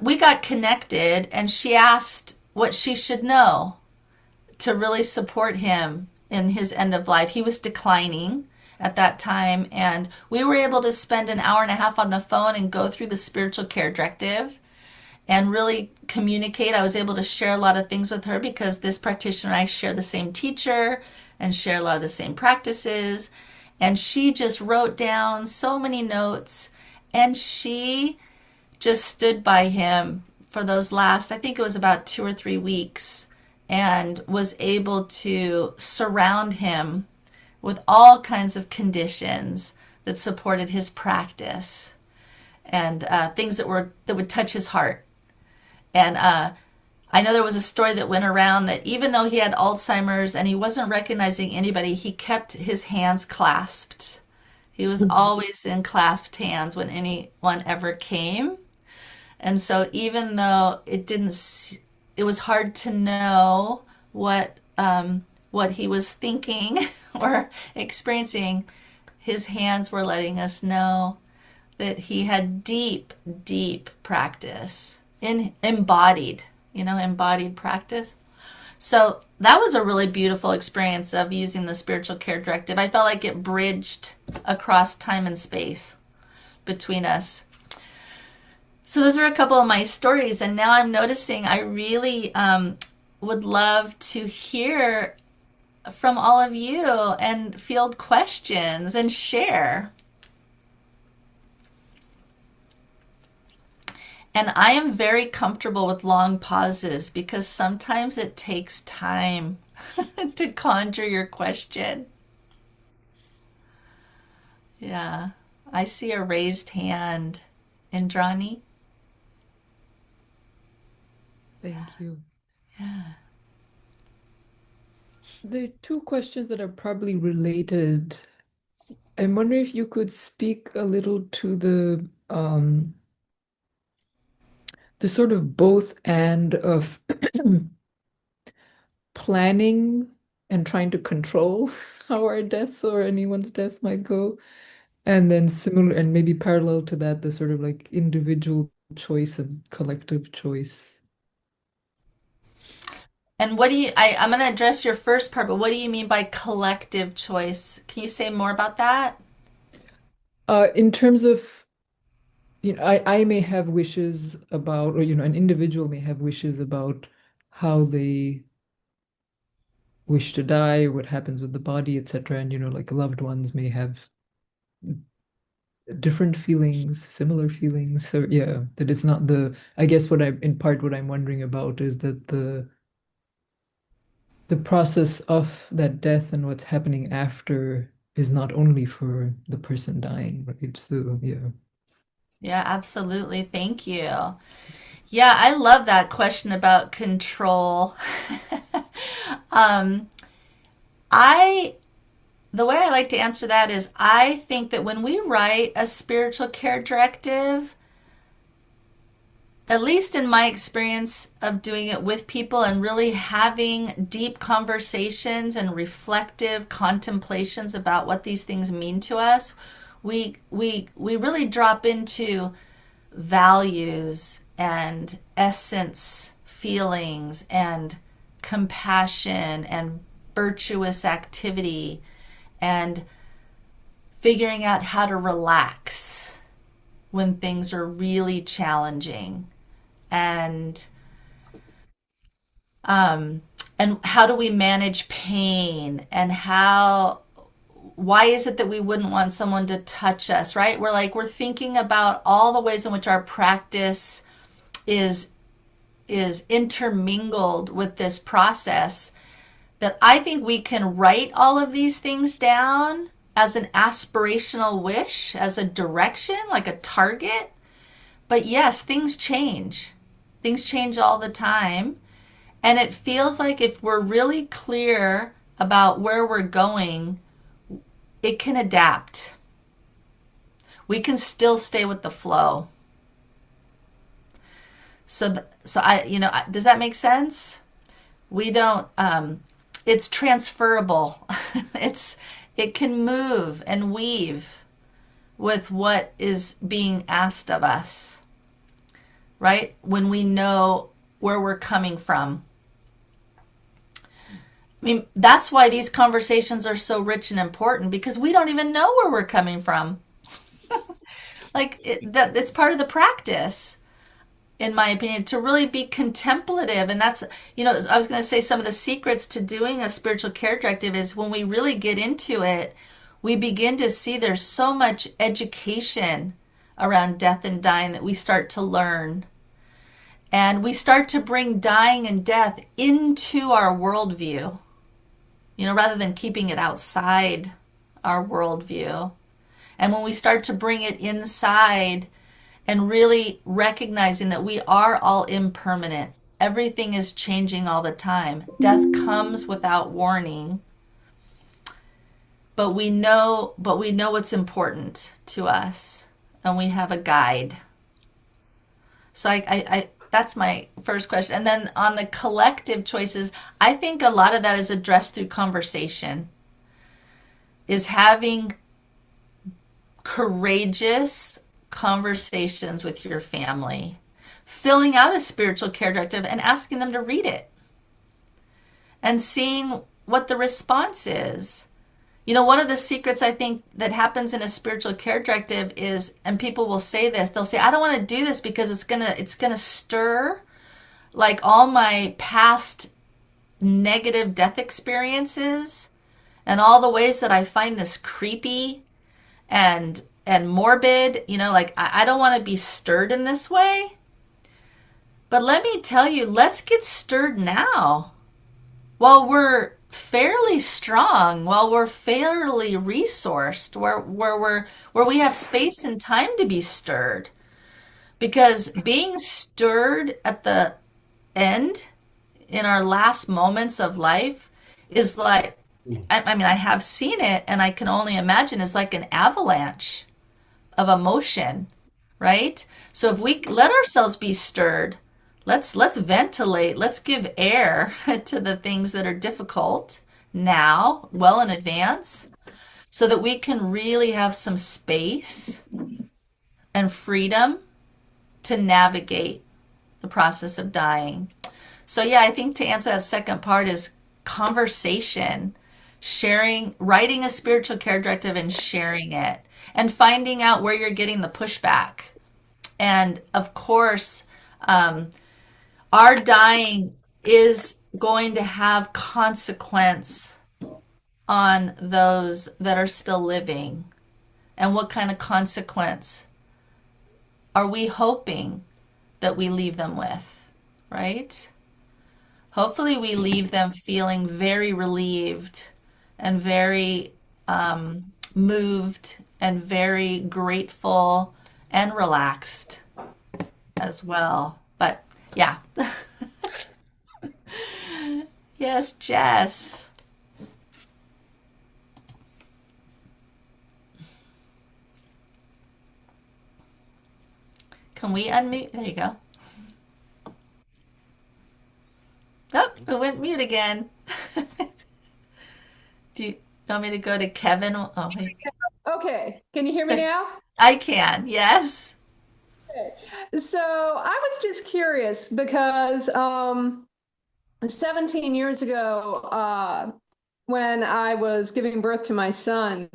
[SPEAKER 3] we got connected, and she asked what she should know to really support him in his end of life. He was declining at that time, and we were able to spend an hour and a half on the phone and go through the spiritual care directive and really communicate. I was able to share a lot of things with her because this practitioner and I share the same teacher and share a lot of the same practices. And she just wrote down so many notes, and she just stood by him for those last, I think it was about 2 or 3 weeks, and was able to surround him with all kinds of conditions that supported his practice and things that would touch his heart. And I know there was a story that went around that even though he had Alzheimer's and he wasn't recognizing anybody, he kept his hands clasped. He was always in clasped hands when anyone ever came. And so even though it was hard to know what he was thinking or experiencing, his hands were letting us know that he had deep, deep practice in embodied practice. So that was a really beautiful experience of using the spiritual care directive. I felt like it bridged across time and space between us. So those are a couple of my stories, and now I'm noticing I really would love to hear from all of you and field questions and share. And I am very comfortable with long pauses because sometimes it takes time to conjure your question. Yeah, I see a raised hand. Indrani?
[SPEAKER 4] Thank you.
[SPEAKER 3] Yeah.
[SPEAKER 4] There are two questions that are probably related. I'm wondering if you could speak a little to the sort of both and of planning and trying to control how our death or anyone's death might go. And then similar and maybe parallel to that, the sort of like individual choice and collective choice.
[SPEAKER 3] And I'm going to address your first part, but what do you mean by collective choice? Can you say more about that?
[SPEAKER 4] In terms of, I may have wishes about, or, an individual may have wishes about how they wish to die, or what happens with the body, etc. And, like loved ones may have different feelings, similar feelings. So yeah, that it's not I guess in part what I'm wondering about is that the process of that death and what's happening after is not only for the person dying, right? So yeah.
[SPEAKER 3] Yeah, absolutely. Thank you. Yeah, I love that question about control. um, I the way I like to answer that is I think that when we write a spiritual care directive, at least in my experience of doing it with people and really having deep conversations and reflective contemplations about what these things mean to us, we really drop into values and essence feelings and compassion and virtuous activity and figuring out how to relax when things are really challenging and um, and how do we manage pain and why is it that we wouldn't want someone to touch us, right? We're thinking about all the ways in which our practice is intermingled with this process, that I think we can write all of these things down as an aspirational wish, as a direction, like a target. But yes, things change. Things change all the time. And it feels like if we're really clear about where we're going, it can adapt. We can still stay with the flow. So does that make sense? We don't, it's transferable. It can move and weave with what is being asked of us, right? When we know where we're coming from. I mean, that's why these conversations are so rich and important, because we don't even know where we're coming from. It's part of the practice, in my opinion, to really be contemplative. And that's, I was going to say some of the secrets to doing a spiritual care directive is when we really get into it, we begin to see there's so much education around death and dying that we start to learn. And we start to bring dying and death into our worldview, rather than keeping it outside our worldview. And when we start to bring it inside and really recognizing that we are all impermanent everything is changing all the time. Death comes without warning, but we know what's important to us, and we have a guide. So I that's my first question. And then on the collective choices, I think a lot of that is addressed through conversation, is having courageous conversations with your family, filling out a spiritual care directive and asking them to read it and seeing what the response is. You know, one of the secrets I think that happens in a spiritual care directive is, and people will say this, they'll say, I don't want to do this because it's gonna stir like all my past negative death experiences and all the ways that I find this creepy and morbid. You know, like I don't want to be stirred in this way. But let me tell you, let's get stirred now while we're fairly strong, while we're fairly resourced, where we have space and time to be stirred. Because being stirred at the end, in our last moments of life, is like, I mean, I have seen it, and I can only imagine it's like an avalanche of emotion, right? So if we let ourselves be stirred, let's ventilate, let's give air to the things that are difficult now, well in advance, so that we can really have some space and freedom to navigate the process of dying. So yeah, I think to answer that second part is conversation, sharing, writing a spiritual care directive and sharing it, and finding out where you're getting the pushback. And of course, our dying is going to have consequence on those that are still living. And what kind of consequence are we hoping that we leave them with, right? Hopefully we leave them feeling very relieved and very moved and very grateful and relaxed as well. But yeah. Yes, Jess. Can we unmute? There you go. Oh, it went mute again. Do you want me to go to Kevin? Oh, wait.
[SPEAKER 5] Okay, can you hear me now?
[SPEAKER 3] I can, yes.
[SPEAKER 5] Okay. So I was just curious because 17 years ago, when I was giving birth to my son,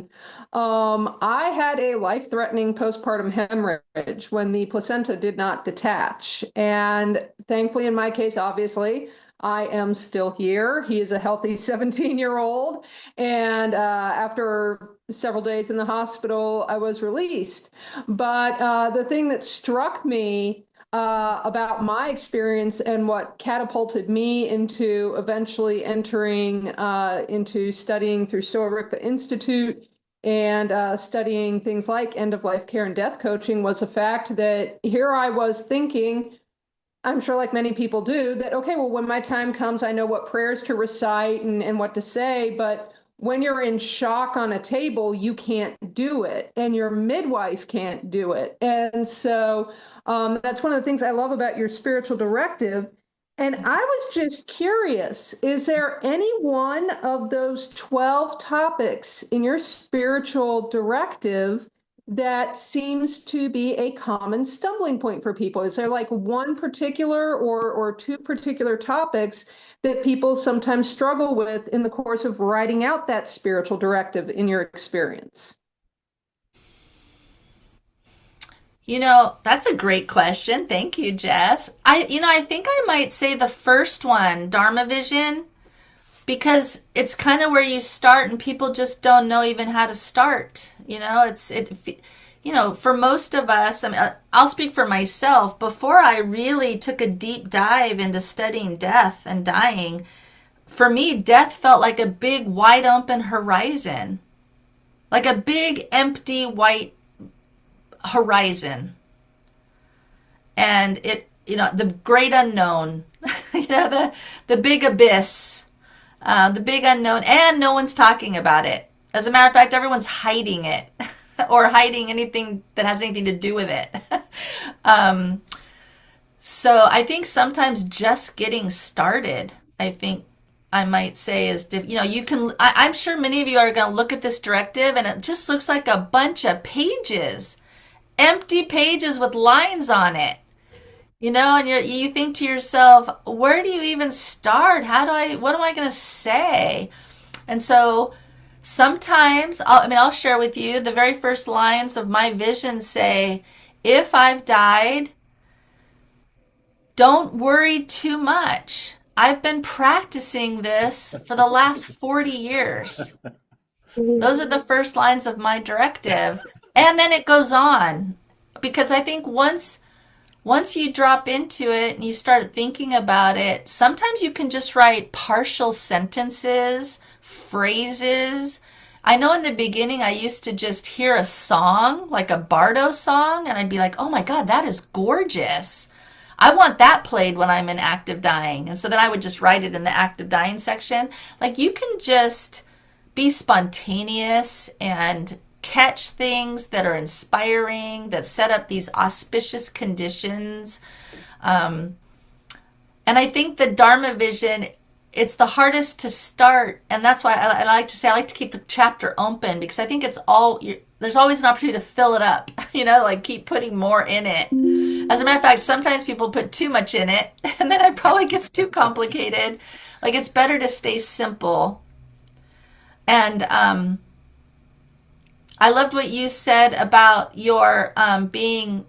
[SPEAKER 5] I had a life-threatening postpartum hemorrhage when the placenta did not detach. And thankfully, in my case, obviously, I am still here. He is a healthy 17-year-old. And after several days in the hospital, I was released. But the thing that struck me about my experience and what catapulted me into eventually entering into studying through Stoa Rikpa Institute and studying things like end-of-life care and death coaching was the fact that here I was thinking, I'm sure like many people do, that, okay, well, when my time comes, I know what prayers to recite and what to say, but when you're in shock on a table, you can't do it, and your midwife can't do it. And so that's one of the things I love about your spiritual directive. And I was just curious, is there any one of those 12 topics in your spiritual directive that seems to be a common stumbling point for people? Is there like one particular or two particular topics that people sometimes struggle with in the course of writing out that spiritual directive in your experience?
[SPEAKER 3] You know, that's a great question. Thank you, Jess. I think I might say the first one, Dharma Vision, because it's kind of where you start and people just don't know even how to start. You know, for most of us, I mean, I'll speak for myself. Before I really took a deep dive into studying death and dying, for me, death felt like a big wide open horizon, like a big empty white horizon. And the great unknown, the big abyss, the big unknown, and no one's talking about it. As a matter of fact, everyone's hiding it or hiding anything that has anything to do with it. So I think sometimes just getting started, I think I might say is, you can, I'm sure many of you are going to look at this directive and it just looks like a bunch of pages, empty pages with lines on it. And you think to yourself, where do you even start? What am I going to say? And so sometimes, I'll share with you the very first lines of my vision say, if I've died, don't worry too much. I've been practicing this for the last 40 years. Those are the first lines of my directive. And then it goes on. Because I think once you drop into it and you start thinking about it, sometimes you can just write partial sentences, phrases. I know in the beginning I used to just hear a song, like a Bardo song, and I'd be like, oh my God, that is gorgeous. I want that played when I'm in active dying. And so then I would just write it in the active dying section. Like you can just be spontaneous and catch things that are inspiring, that set up these auspicious conditions. And I think the Dharma vision, it's the hardest to start. And that's why I like to say, I like to keep a chapter open because I think there's always an opportunity to fill it up, like keep putting more in it. As a matter of fact, sometimes people put too much in it and then it probably gets too complicated. Like it's better to stay simple. And I loved what you said about your being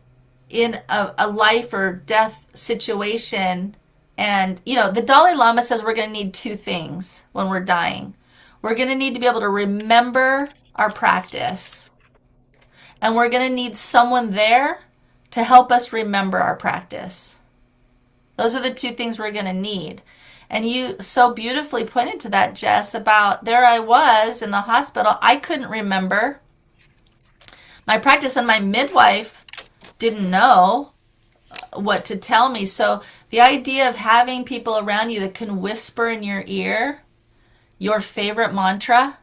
[SPEAKER 3] in a life or death situation. And, the Dalai Lama says we're going to need two things when we're dying. We're going to need to be able to remember our practice. And we're going to need someone there to help us remember our practice. Those are the two things we're going to need. And you so beautifully pointed to that, Jess, about there I was in the hospital. I couldn't remember my practice, and my midwife didn't know what to tell me. So the idea of having people around you that can whisper in your ear your favorite mantra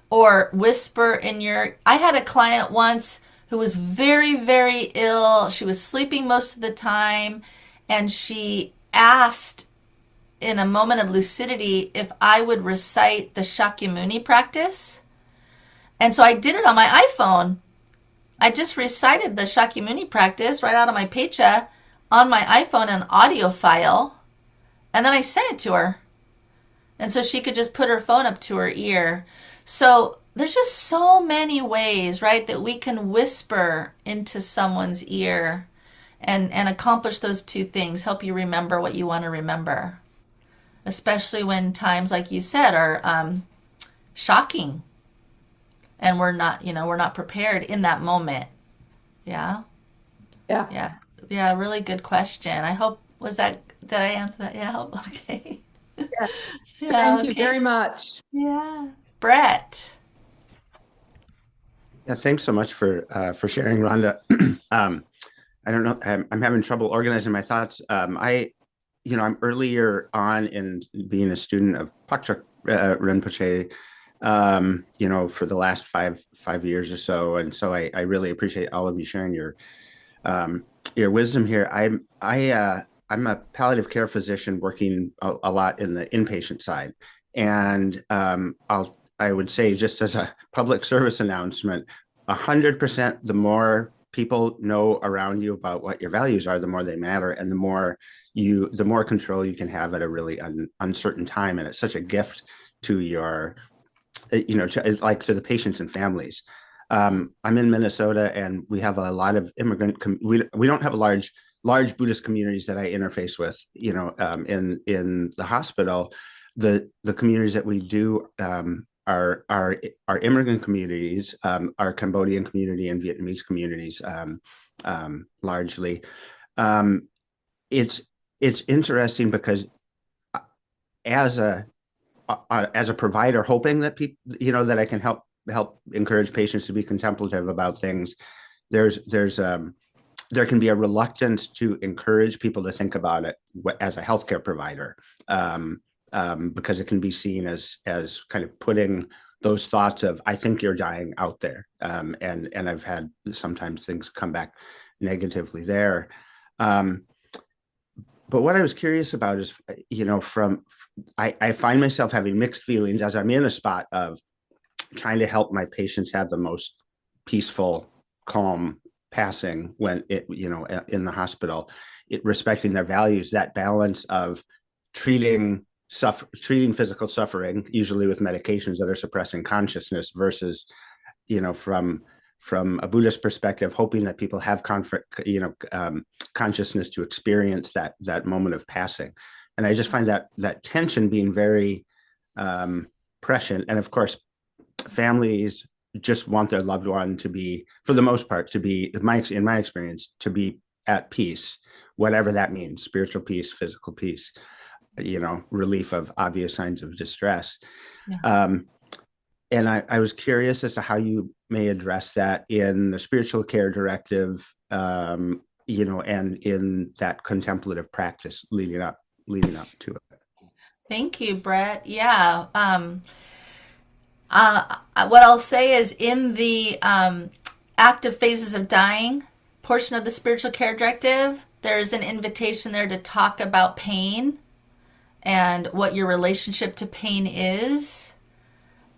[SPEAKER 3] or whisper in I had a client once who was very, very ill. She was sleeping most of the time, and she asked in a moment of lucidity if I would recite the Shakyamuni practice. And so I did it on my iPhone. I just recited the Shakyamuni practice right out of my Pecha on my iPhone, an audio file, and then I sent it to her. And so she could just put her phone up to her ear. So there's just so many ways, right, that we can whisper into someone's ear and accomplish those two things, help you remember what you want to remember, especially when times, like you said, are shocking. And we're not prepared in that moment. Yeah.
[SPEAKER 5] Yeah.
[SPEAKER 3] Yeah. Really good question. I hope, did I answer that? Yeah. I hope. Okay.
[SPEAKER 5] Yes.
[SPEAKER 3] Yeah.
[SPEAKER 5] Thank you
[SPEAKER 3] Okay.
[SPEAKER 5] very much.
[SPEAKER 3] Yeah. Brett.
[SPEAKER 6] Yeah, thanks so much for sharing, Rhonda. I don't know, I'm having trouble organizing my thoughts. I'm earlier on in being a student of Pakchak Rinpoche, for the last five years or so, and so I really appreciate all of you sharing your wisdom here. I'm a palliative care physician working a lot in the inpatient side, and I would say, just as a public service announcement, 100%, the more people know around you about what your values are, the more they matter, and the more control you can have at a really uncertain time. And it's such a gift to your, to the patients and families. I'm in Minnesota, and we have a lot of immigrant. We don't have a large Buddhist communities that I interface with. In the hospital, the communities that we do are immigrant communities, our Cambodian community and Vietnamese communities, largely. It's interesting because as a provider, hoping that people, that I can help encourage patients to be contemplative about things. There's there can be a reluctance to encourage people to think about it as a healthcare provider, because it can be seen as kind of putting those thoughts of "I think you're dying" out there, and I've had sometimes things come back negatively there. But what I was curious about is, I find myself having mixed feelings as I'm in a spot of trying to help my patients have the most peaceful, calm passing when in the hospital, respecting their values, that balance of treating physical suffering, usually with medications that are suppressing consciousness, versus, from a Buddhist perspective, hoping that people have consciousness to experience that moment of passing. And I just find that tension being very prescient. And of course, families just want their loved one to be, for the most part, in my experience, to be at peace, whatever that means: spiritual peace, physical peace, relief of obvious signs of distress. Yeah. And I was curious as to how you may address that in the spiritual care directive, and in that contemplative practice leading up to it.
[SPEAKER 3] Thank you, Brett. Yeah. What I'll say is, in the active phases of dying portion of the spiritual care directive, there's an invitation there to talk about pain and what your relationship to pain is.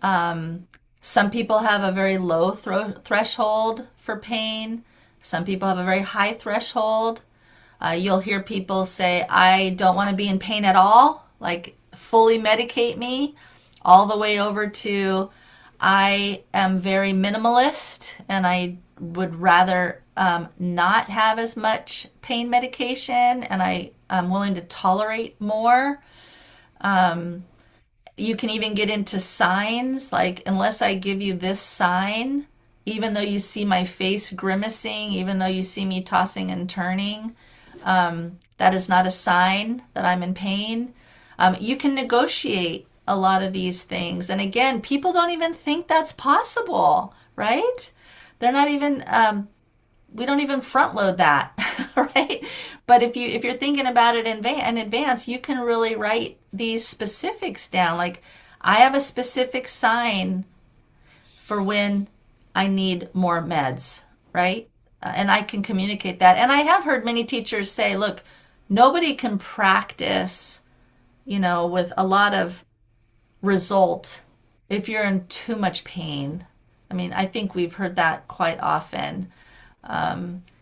[SPEAKER 3] Some people have a very low threshold for pain. Some people have a very high threshold. You'll hear people say, "I don't want to be in pain at all," like fully medicate me, all the way over to, "I am very minimalist and I would rather not have as much pain medication, and I'm willing to tolerate more." You can even get into signs, like, unless I give you this sign, even though you see my face grimacing, even though you see me tossing and turning, that is not a sign that I'm in pain. You can negotiate a lot of these things. And again, people don't even think that's possible, right? They're not even, we don't even front load that, right? But if you're thinking about it in advance, you can really write these specifics down. Like, I have a specific sign for when I need more meds, right? And I can communicate that. And I have heard many teachers say, look, nobody can practice, with a lot of result if you're in too much pain. I mean, I think we've heard that quite often.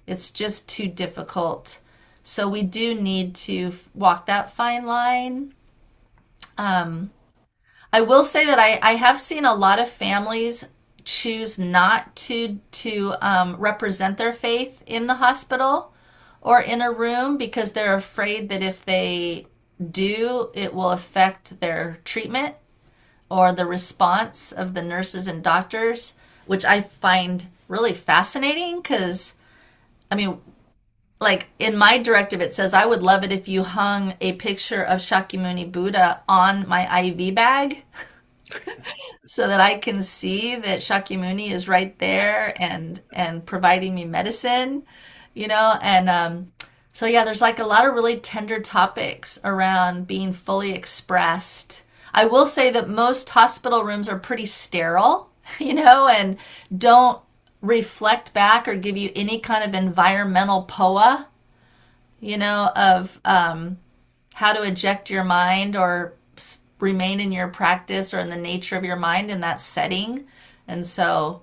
[SPEAKER 3] It's just too difficult. So we do need to walk that fine line. I will say that I have seen a lot of families choose not to represent their faith in the hospital or in a room, because they're afraid that if they do, it will affect their treatment or the response of the nurses and doctors, which I find really fascinating, because, I mean, like, in my directive, it says, "I would love it if you hung a picture of Shakyamuni Buddha on my IV bag so that I can see that Shakyamuni is right there and providing me medicine, and so yeah, there's like a lot of really tender topics around being fully expressed. I will say that most hospital rooms are pretty sterile, and don't reflect back or give you any kind of environmental POA, of how to eject your mind or remain in your practice or in the nature of your mind in that setting. And so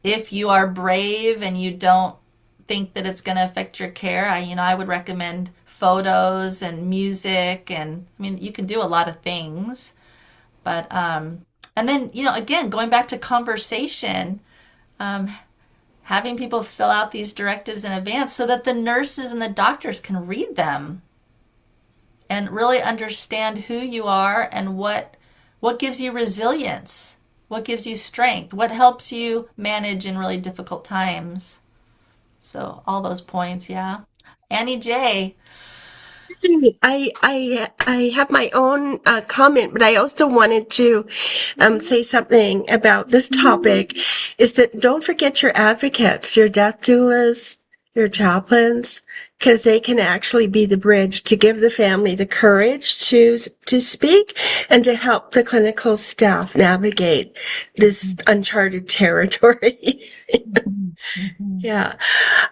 [SPEAKER 3] if you are brave and you don't think that it's going to affect your care, I would recommend photos and music, and I mean, you can do a lot of things. But and then, again, going back to conversation, having people fill out these directives in advance so that the nurses and the doctors can read them and really understand who you are and what gives you resilience, what gives you strength, what helps you manage in really difficult times. So all those points, yeah. Annie J.
[SPEAKER 1] I have my own comment, but I also wanted to say something about this topic, is that don't forget your advocates, your death doulas, your chaplains, because they can actually be the bridge to give the family the courage to speak and to help the clinical staff navigate this uncharted territory. Yeah.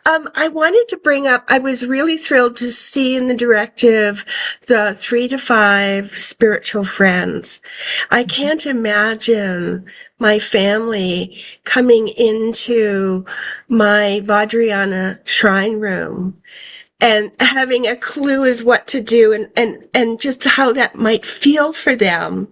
[SPEAKER 1] I wanted to bring up, I was really thrilled to see in the directive the 3 to 5 spiritual friends. I can't imagine my family coming into my Vajrayana shrine room and having a clue as what to do and just how that might feel for them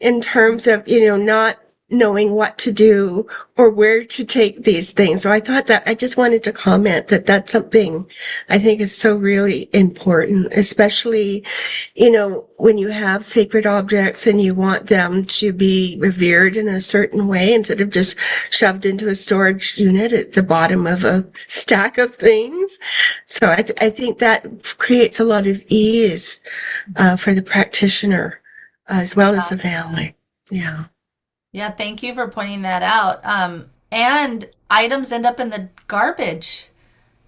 [SPEAKER 1] in terms of, not knowing what to do or where to take these things. So I thought that I just wanted to comment that that's something I think is so really important, especially, when you have sacred objects and you want them to be revered in a certain way instead of just shoved into a storage unit at the bottom of a stack of things. So I think that creates a lot of ease for the practitioner as well as the family. Yeah.
[SPEAKER 3] Yeah, thank you for pointing that out. And items end up in the garbage,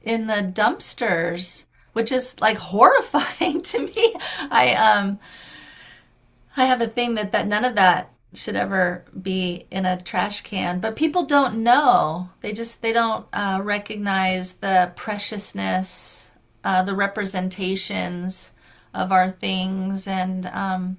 [SPEAKER 3] in the dumpsters, which is like horrifying to me. I have a thing that none of that should ever be in a trash can, but people don't know. They don't recognize the preciousness, the representations of our things, and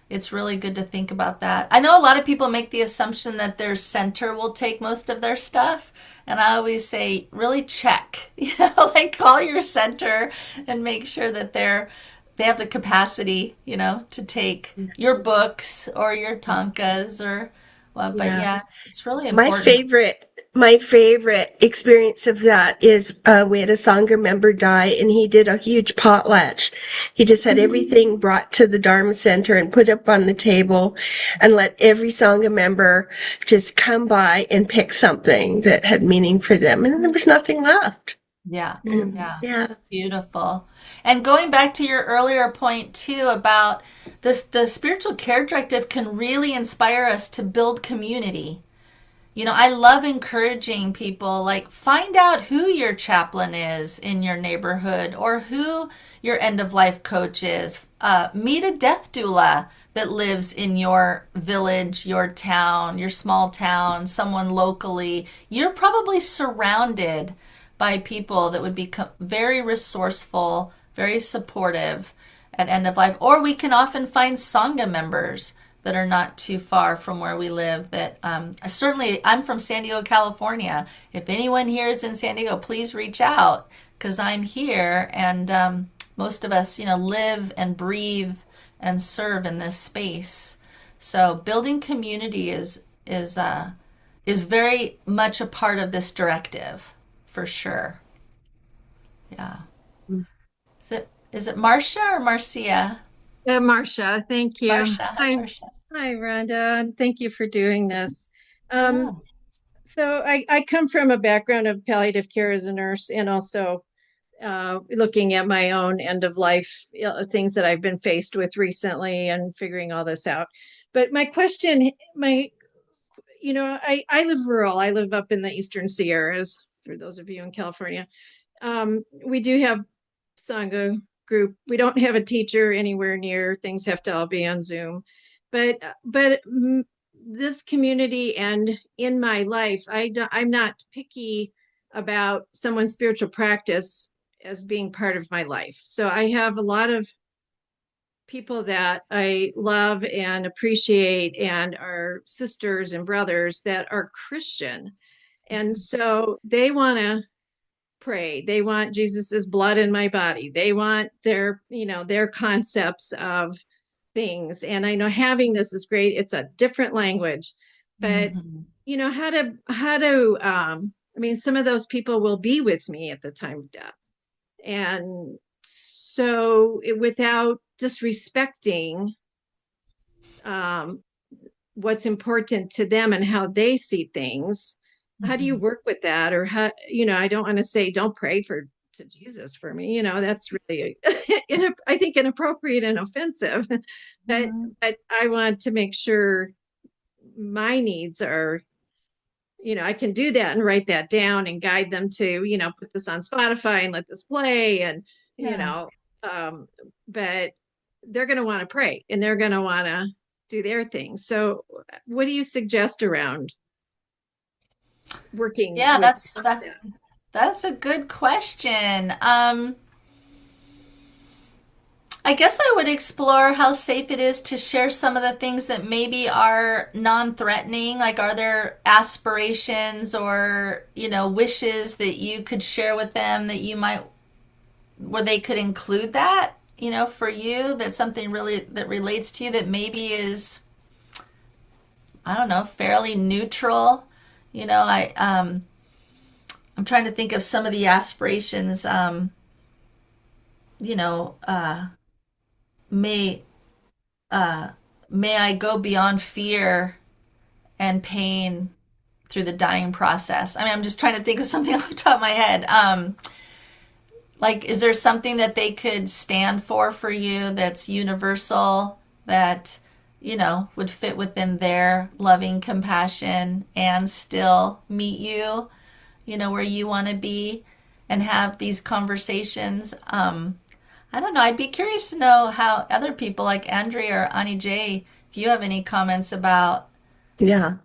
[SPEAKER 3] it's really good to think about that. I know a lot of people make the assumption that their center will take most of their stuff. And I always say, really check, like call your center and make sure that they have the capacity, to take your books or your tankas or, well, but yeah, it's really
[SPEAKER 1] My
[SPEAKER 3] important.
[SPEAKER 1] favorite experience of that is we had a Sangha member die and he did a huge potlatch. He just had everything brought to the Dharma Center and put up on the table and let every Sangha member just come by and pick something that had meaning for them. And there was nothing left.
[SPEAKER 3] Yeah, yeah.
[SPEAKER 1] Yeah.
[SPEAKER 3] Beautiful. And going back to your earlier point too about this, the spiritual care directive can really inspire us to build community. I love encouraging people, like find out who your chaplain is in your neighborhood or who your end of life coach is. Meet a death doula that lives in your village, your town, your small town, someone locally. You're probably surrounded by people that would be very resourceful, very supportive at end of life. Or we can often find Sangha members that are not too far from where we live. That certainly, I'm from San Diego, California. If anyone here is in San Diego, please reach out because I'm here, and most of us, live and breathe and serve in this space. So building community is very much a part of this directive, for sure. Yeah. Is it Marcia or Marcia?
[SPEAKER 7] Marcia, thank you.
[SPEAKER 3] Marcia. Marcia.
[SPEAKER 7] Hi, Rhonda. Thank you for doing this.
[SPEAKER 3] Yeah.
[SPEAKER 7] So I come from a background of palliative care as a nurse and also looking at my own end of life things that I've been faced with recently and figuring all this out. But my question, I live rural. I live up in the Eastern Sierras, for those of you in California. We do have Sangha group. We don't have a teacher anywhere near. Things have to all be on Zoom. But this community and in my life, I'm not picky about someone's spiritual practice as being part of my life. So I have a lot of people that I love and appreciate and are sisters and brothers that are Christian. And so they want to pray. They want Jesus's blood in my body. They want their concepts of things. And I know having this is great. It's a different language, but how to some of those people will be with me at the time of death. And so without disrespecting what's important to them and how they see things, how do you work with that? Or how, I don't want to say, don't pray to Jesus for me. That's really, I think, inappropriate and offensive. But I want to make sure my needs are I can do that and write that down and guide them to, put this on Spotify and let this play. And, but they're going to want to pray and they're going to want to do their thing. So what do you suggest around working?
[SPEAKER 3] Yeah,
[SPEAKER 7] with
[SPEAKER 3] that's a good question. I guess I would explore how safe it is to share some of the things that maybe are non-threatening. Like, are there aspirations or, wishes that you could share with them that where they could include that, for you, that's something really that relates to you that maybe is, I don't know, fairly neutral. I'm trying to think of some of the aspirations, you know, uh, may may I go beyond fear and pain through the dying process. I mean, I'm just trying to think of something off the top of my head. Like, is there something that they could stand for you that's universal that, would fit within their loving compassion and still meet you, where you want to be and have these conversations? I don't know. I'd be curious to know how other people like Andrea or Ani J, if you have any comments about,
[SPEAKER 1] Yeah.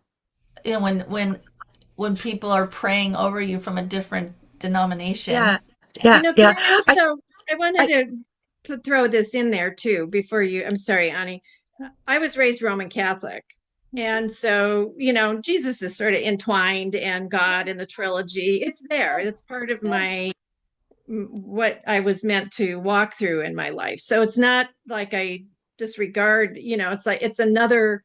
[SPEAKER 3] when people are praying over you from a different denomination.
[SPEAKER 1] Yeah. Yeah.
[SPEAKER 7] Can
[SPEAKER 1] Yeah.
[SPEAKER 7] I also, I wanted to throw this in there too before I'm sorry, Ani. I was raised Roman Catholic. And so, Jesus is sort of entwined and God and the trilogy. It's there. It's part of what I was meant to walk through in my life. So it's not like I disregard, it's like it's another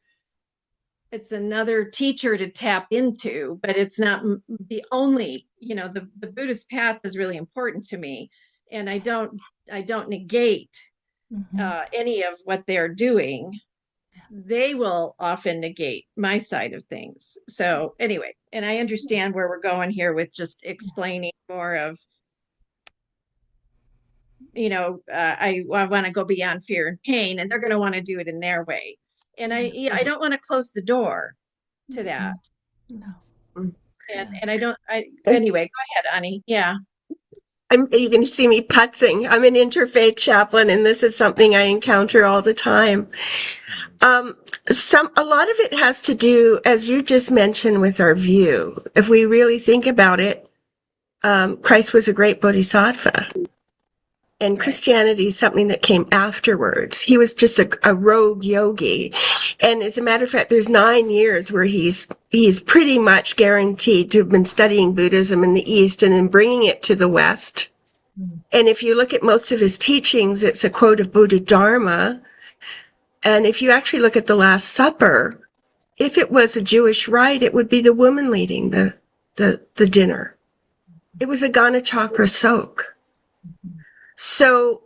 [SPEAKER 7] teacher to tap into, but it's not the only, the Buddhist path is really important to me. And I don't negate any of what they're doing. They will often negate my side of things. So anyway, and I understand where we're going here with just explaining more of, I want to go beyond fear and pain, and they're going to want to do it in their way. And I don't want to close the door to that.
[SPEAKER 3] No.
[SPEAKER 7] And anyway, go ahead, Ani. Yeah.
[SPEAKER 1] You can see me putzing. I'm an interfaith chaplain, and this is something I encounter all the time. A lot of it has to do, as you just mentioned, with our view. If we really think about it, Christ was a great bodhisattva. And Christianity is something that came afterwards. He was just a rogue yogi. And as a matter of fact, there's 9 years where he's pretty much guaranteed to have been studying Buddhism in the East and then bringing it to the West. And if you look at most of his teachings, it's a quote of Buddha Dharma. And if you actually look at the Last Supper, if it was a Jewish rite, it would be the woman leading the dinner. It was a Gana Chakra soak. So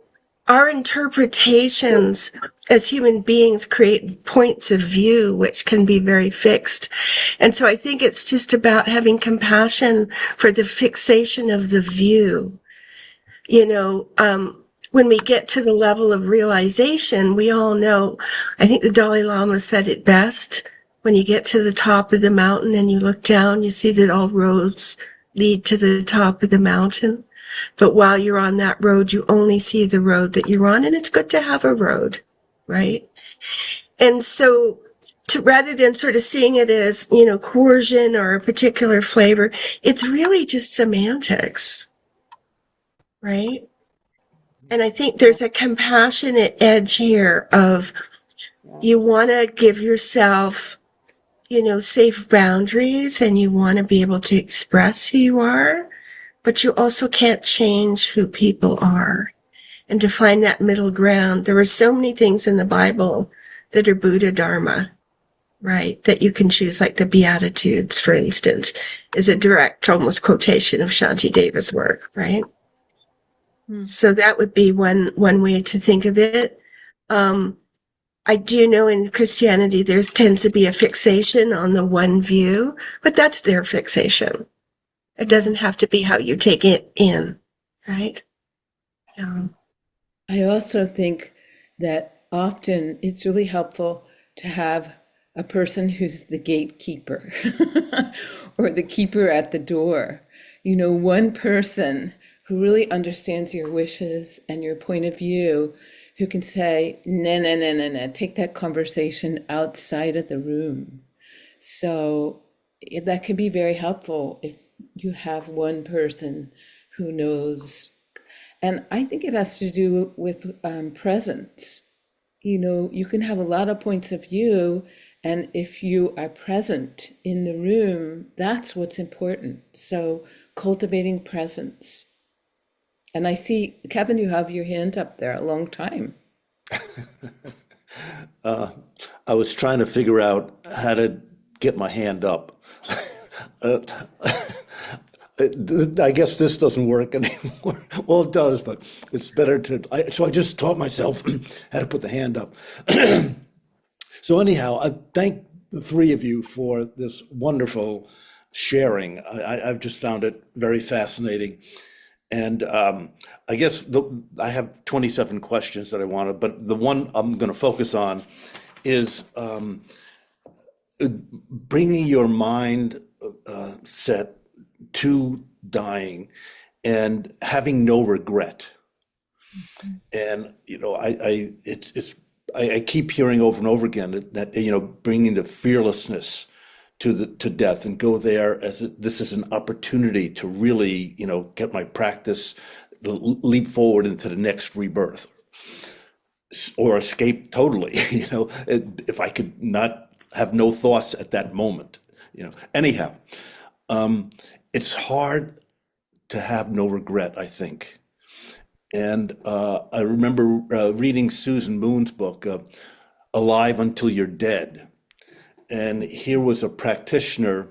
[SPEAKER 1] our interpretations as human beings create points of view which can be very fixed. And so I think it's just about having compassion for the fixation of the view. When we get to the level of realization, we all know, I think the Dalai Lama said it best, when you get to the top of the mountain and you look down, you see that all roads lead to the top of the mountain. But while you're on that road, you only see the road that you're on, and it's good to have a road, right? And so rather than sort of seeing it as, coercion or a particular flavor, it's really just semantics, right? And I think there's a compassionate edge here of you want to give yourself, safe boundaries, and you want to be able to express who you are, but you also can't change who people are. And to find that middle ground, there are so many things in the Bible that are Buddha Dharma, right? That you can choose, like the Beatitudes, for instance, is a direct, almost quotation of Shantideva's work, right? So that would be one way to think of it. I do know in Christianity there tends to be a fixation on the one view, but that's their fixation. It doesn't have to be how you take it in, right?
[SPEAKER 2] I also think that often it's really helpful to have a person who's the gatekeeper or the keeper at the door. One person who really understands your wishes and your point of view, who can say, no, no, no, no, no, take that conversation outside of the room. So that can be very helpful if you have one person who knows. And I think it has to do with presence. You can have a lot of points of view, and if you are present in the room, that's what's important. So cultivating presence. And I see, Kevin, you have your hand up there a long time.
[SPEAKER 8] I was trying to figure out how to get my hand up. I guess this doesn't work anymore. Well, it does, but it's better so I just taught myself how to put the hand up. So anyhow, I thank the three of you for this wonderful sharing. I've just found it very fascinating. And I guess I have 27 questions that I wanted, but the one I'm going to focus on is bringing your mind set to dying and having no regret. And I keep hearing over and over again that bringing the fearlessness to death and go there as this is an opportunity to really get my practice, leap forward into the next rebirth or escape totally. If I could not have no thoughts at that moment. Anyhow, it's hard to have no regret, I think. And I remember reading Susan Moon's book, Alive Until You're Dead. And here was a practitioner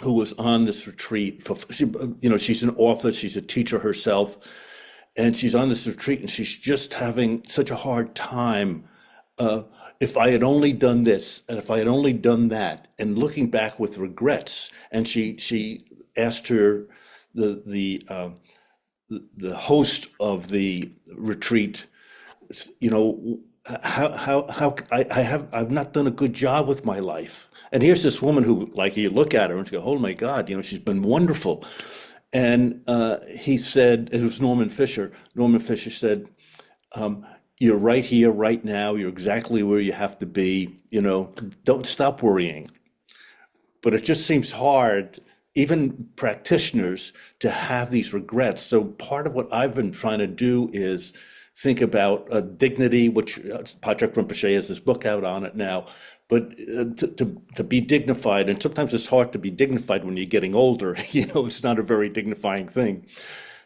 [SPEAKER 8] who was on this retreat. She's an author, she's a teacher herself, and she's on this retreat and she's just having such a hard time. If I had only done this, and if I had only done that, and looking back with regrets. And she asked the host of the retreat, I've not done a good job with my life. And here's this woman who, like, you look at her and you go, oh my God, she's been wonderful. And he said, it was Norman Fisher. Norman Fisher said, you're right here, right now. You're exactly where you have to be. Don't stop worrying. But it just seems hard, even practitioners, to have these regrets. So part of what I've been trying to do is think about dignity, which Patrick Rinpoche has this book out on it now. But to be dignified, and sometimes it's hard to be dignified when you're getting older. It's not a very dignifying thing.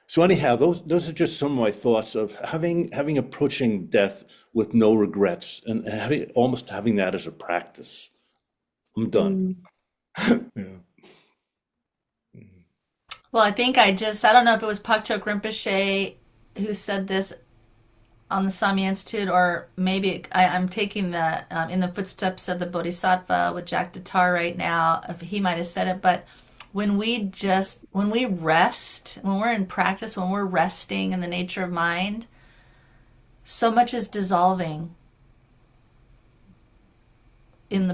[SPEAKER 8] So anyhow, those are just some of my thoughts of having approaching death with no regrets and almost having that as a practice. I'm done. Yeah.
[SPEAKER 3] Well, I think I don't know if it was Pakchok Rinpoche who said this on the Samye Institute, or maybe I'm taking the in the footsteps of the Bodhisattva with Jack Datar right now. If he might have said it, but when we rest, when we're in practice, when we're resting in the nature of mind, so much is dissolving in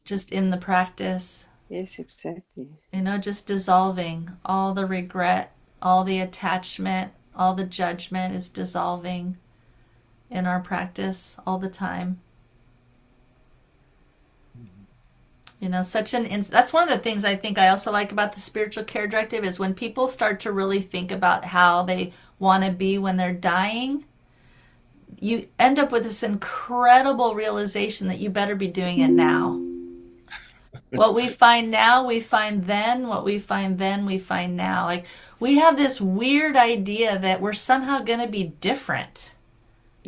[SPEAKER 3] just in the practice.
[SPEAKER 9] Yes, exactly.
[SPEAKER 3] Just dissolving. All the regret, all the attachment, all the judgment is dissolving in our practice all the time. That's one of the things I think I also like about the spiritual care directive is when people start to really think about how they want to be when they're dying, you end up with this incredible realization that you better be doing it now. What we find now, we find then. What we find then, we find now. Like, we have this weird idea that we're somehow going to be different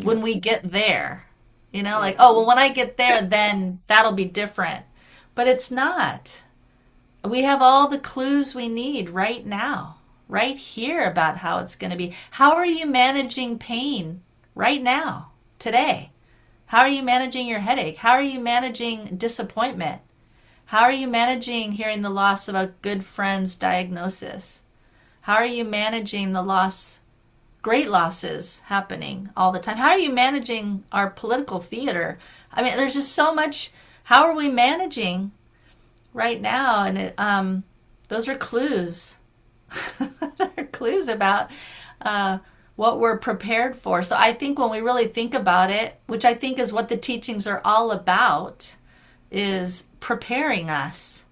[SPEAKER 3] when we get there. Like, oh, well, when I get there, then that'll be different. But it's not. We have all the clues we need right now, right here, about how it's going to be. How are you managing pain right now, today? How are you managing your headache? How are you managing disappointment? How are you managing hearing the loss of a good friend's diagnosis? How are you managing the great losses happening all the time? How are you managing our political theater? I mean, there's just so much how are we managing right now? And those are clues. They're clues about what we're prepared for. So I think when we really think about it, which I think is what the teachings are all about, is preparing us.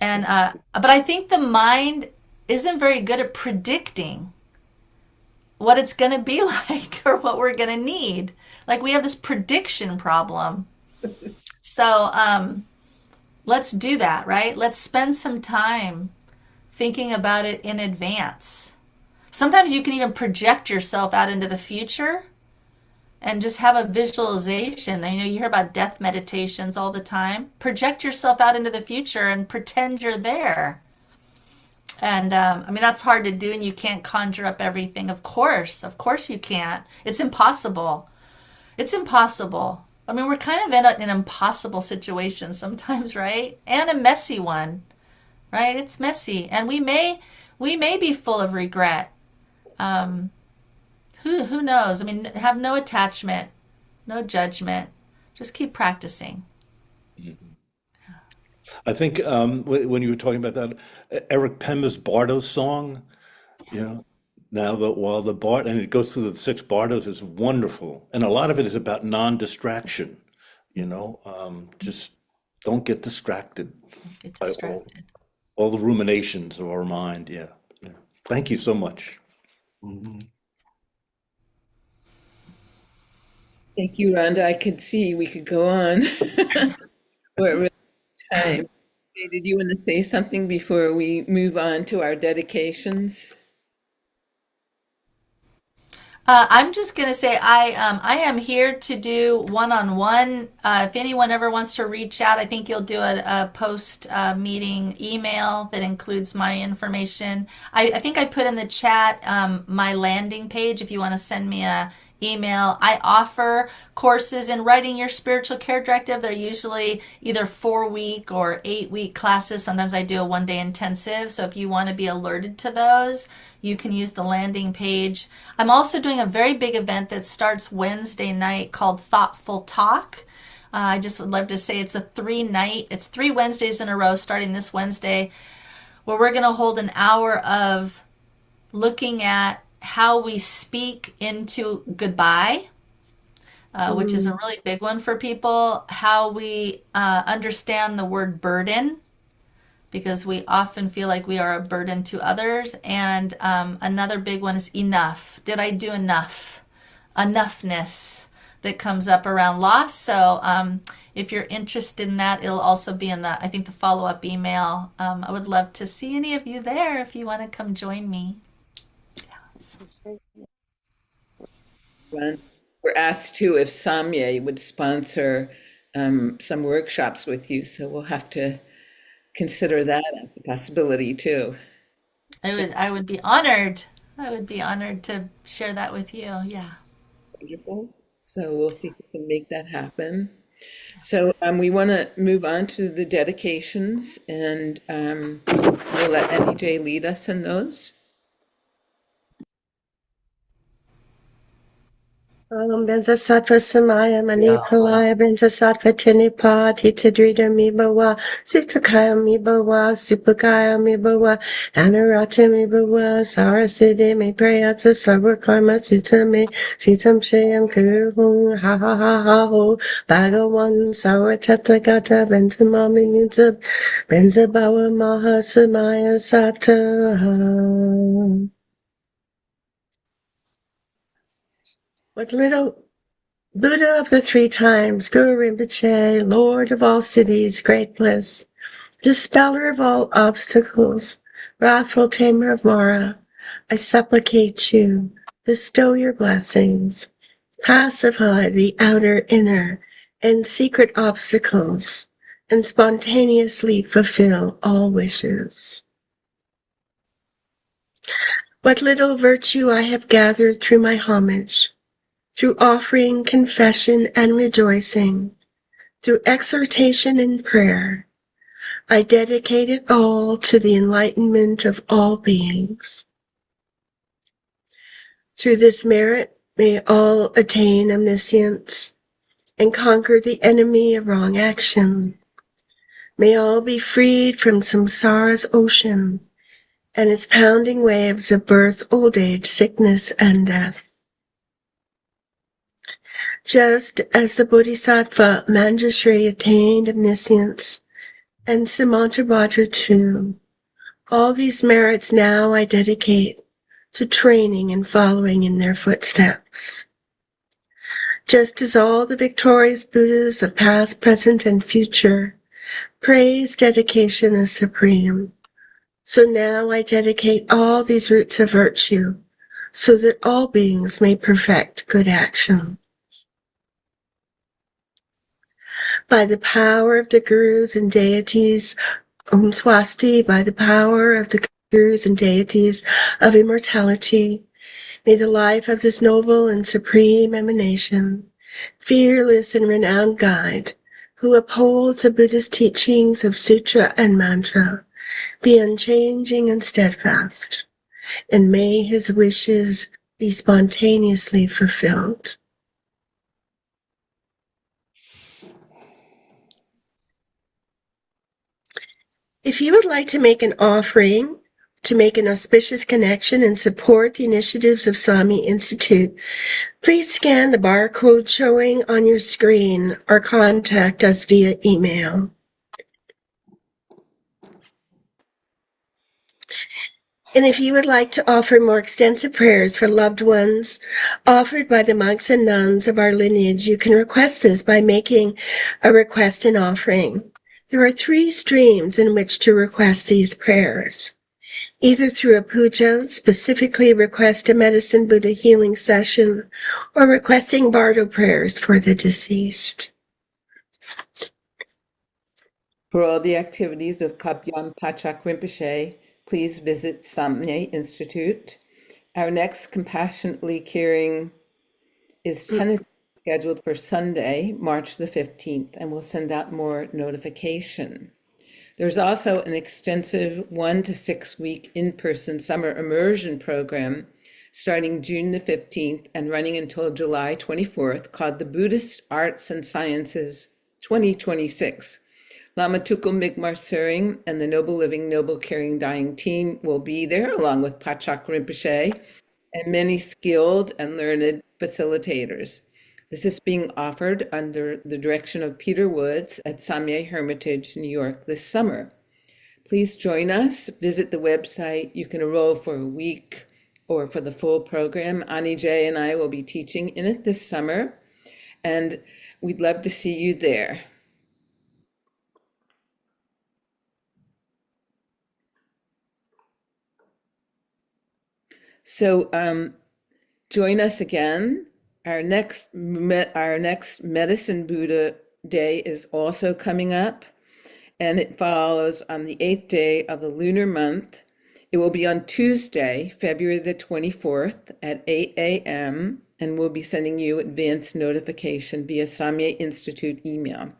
[SPEAKER 3] And but I think the mind isn't very good at predicting what it's going to be like or what we're going to need. Like we have this prediction problem. So let's do that, right? Let's spend some time thinking about it in advance. Sometimes you can even project yourself out into the future and just have a visualization. I know you hear about death meditations all the time. Project yourself out into the future and pretend you're there. And I mean, that's hard to do, and you can't conjure up everything. Of course you can't. It's impossible. It's impossible. I mean, we're kind of in an impossible situation sometimes, right? And a messy one, right? It's messy, and we may be full of regret. Who knows? I mean, have no attachment, no judgment. Just keep practicing.
[SPEAKER 8] I think when you were talking about that, Eric Pema's Bardo song, you know, now that while the Bard, and it goes through the six Bardos, is wonderful. And a lot of it is about non-distraction, just don't get distracted
[SPEAKER 3] Get
[SPEAKER 8] by
[SPEAKER 3] distracted.
[SPEAKER 8] all the ruminations of our mind. Yeah. Yeah. Thank you so much.
[SPEAKER 2] Thank you, Rhonda. I could see we could go on for a really long time. Okay, did you want to say something before we move on to our dedications?
[SPEAKER 3] I'm just going to say I am here to do one-on-one. If anyone ever wants to reach out, I think you'll do a post meeting email that includes my information. I think I put in the chat my landing page if you want to send me a email. I offer courses in writing your spiritual care directive. They're usually either 4-week or 8-week classes. Sometimes I do a 1-day intensive. So if you want to be alerted to those, you can use the landing page. I'm also doing a very big event that starts Wednesday night called Thoughtful Talk. I just would love to say it's 3 Wednesdays in a row starting this Wednesday, where we're going to hold an hour of looking at how we speak into goodbye, which is a really big one for people, how we understand the word burden, because we often feel like we are a burden to others. And another big one is enough. Did I do enough? Enoughness that comes up around loss. So if you're interested in that, it'll also be in I think the follow-up email. I would love to see any of you there if you want to come join me.
[SPEAKER 2] We're asked too if Samye would sponsor some workshops with you, so we'll have to consider that as a possibility too.
[SPEAKER 3] I would be honored. I would be honored to share that with you. Yeah.
[SPEAKER 2] Wonderful. So we'll see if we can make that happen. So we want to move on to the dedications, and we'll let NEJ lead us in those.
[SPEAKER 1] Benza Sattva Samaya Manipalaya Benza Sattva Tinipa Titadrida Mibawa Sutrakaya Mibawa Supakaya Mibawa Anurata Mibawa Sarasidi Mi Prayata Sarva Karma Sutame Shitam Shayam Kuruhum Ha Ha Ha Ha Ho Bhagawan Saratata Gata Benza Mami Mutab Benza Bawa Maha Samaya Sata. What little Buddha of the 3 times, Guru Rinpoche, Lord of all cities, great bliss, dispeller of all obstacles, wrathful tamer of Mara, I supplicate you, bestow your blessings, pacify the outer, inner, and secret obstacles, and spontaneously fulfill all wishes. What little virtue I have gathered through my homage, through offering, confession, and rejoicing, through exhortation and prayer, I dedicate it all to the enlightenment of all beings. Through this merit, may all attain omniscience, and conquer the enemy of wrong action. May all be freed from samsara's ocean and its pounding waves of birth, old age, sickness, and death. Just as the Bodhisattva Manjushri attained omniscience and Samantabhadra too, all these merits now I dedicate to training and following in their footsteps. Just as all the victorious Buddhas of past, present, and future praise dedication as supreme, so now I dedicate all these roots of virtue so that all beings may perfect good action. By the power of the gurus and deities, Om Swasti, by the power of the gurus and deities of immortality, may the life of this noble and supreme emanation, fearless and renowned guide, who upholds the Buddhist teachings of sutra and mantra, be unchanging and steadfast, and may his wishes be spontaneously fulfilled. If you would like to make an offering to make an auspicious connection and support the initiatives of Sami Institute, please scan the barcode showing on your screen or contact us via email. And if you would like to offer more extensive prayers for loved ones offered by the monks and nuns of our lineage, you can request this by making a request and offering. There are 3 streams in which to request these prayers. Either through a puja, specifically request a medicine Buddha healing session, or requesting bardo prayers for the deceased.
[SPEAKER 2] For all the activities of Kapyam Pachak Rinpoche, please visit Samye Institute. Our next Compassionately Caring is tentatively scheduled for Sunday, March the 15th, and we'll send out more notification. There's also an extensive 1 to 6 week in-person summer immersion program starting June the 15th and running until July 24th called the Buddhist Arts and Sciences 2026. Lama Tukul Migmar Suring and the Noble Living, Noble Caring Dying team will be there along with Pachak Rinpoche and many skilled and learned facilitators. This is being offered under the direction of Peter Woods at Samye Hermitage, New York this summer. Please join us. Visit the website. You can enroll for a week or for the full program. Ani J and I will be teaching in it this summer, and we'd love to see you there. So join us again. Our next Medicine Buddha Day is also coming up, and it follows on the 8th day of the lunar month. It will be on Tuesday, February the 24th at 8 a.m., and we'll be sending you advance notification via Samye Institute email.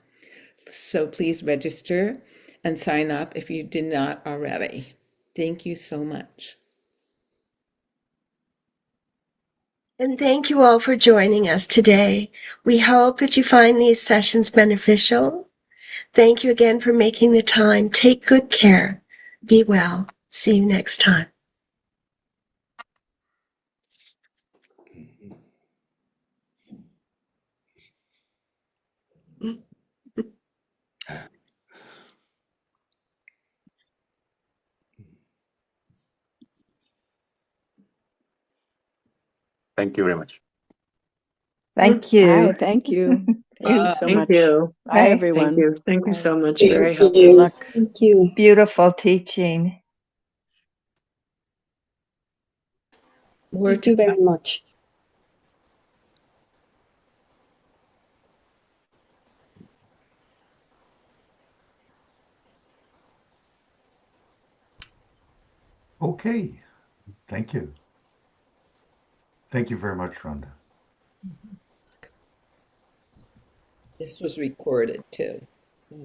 [SPEAKER 2] So please register and sign up if you did not already. Thank you so much.
[SPEAKER 1] And thank you all for joining us today. We hope that you find these sessions beneficial. Thank you again for making the time. Take good care. Be well. See you next time.
[SPEAKER 6] Thank you very much.
[SPEAKER 9] Thank you.
[SPEAKER 10] Hi, thank you. Thank you so
[SPEAKER 9] Thank
[SPEAKER 10] much.
[SPEAKER 9] you.
[SPEAKER 10] Bye,
[SPEAKER 9] Thank
[SPEAKER 10] everyone.
[SPEAKER 9] you. Thank you
[SPEAKER 10] Bye.
[SPEAKER 9] so much.
[SPEAKER 11] Thank
[SPEAKER 9] Very
[SPEAKER 11] you.
[SPEAKER 9] helpful.
[SPEAKER 10] Good luck.
[SPEAKER 11] Thank you.
[SPEAKER 10] Beautiful teaching.
[SPEAKER 2] More
[SPEAKER 11] Thank
[SPEAKER 2] to
[SPEAKER 11] you very much.
[SPEAKER 12] Okay, thank you. Thank you very much, Rhonda.
[SPEAKER 2] This was recorded too. So.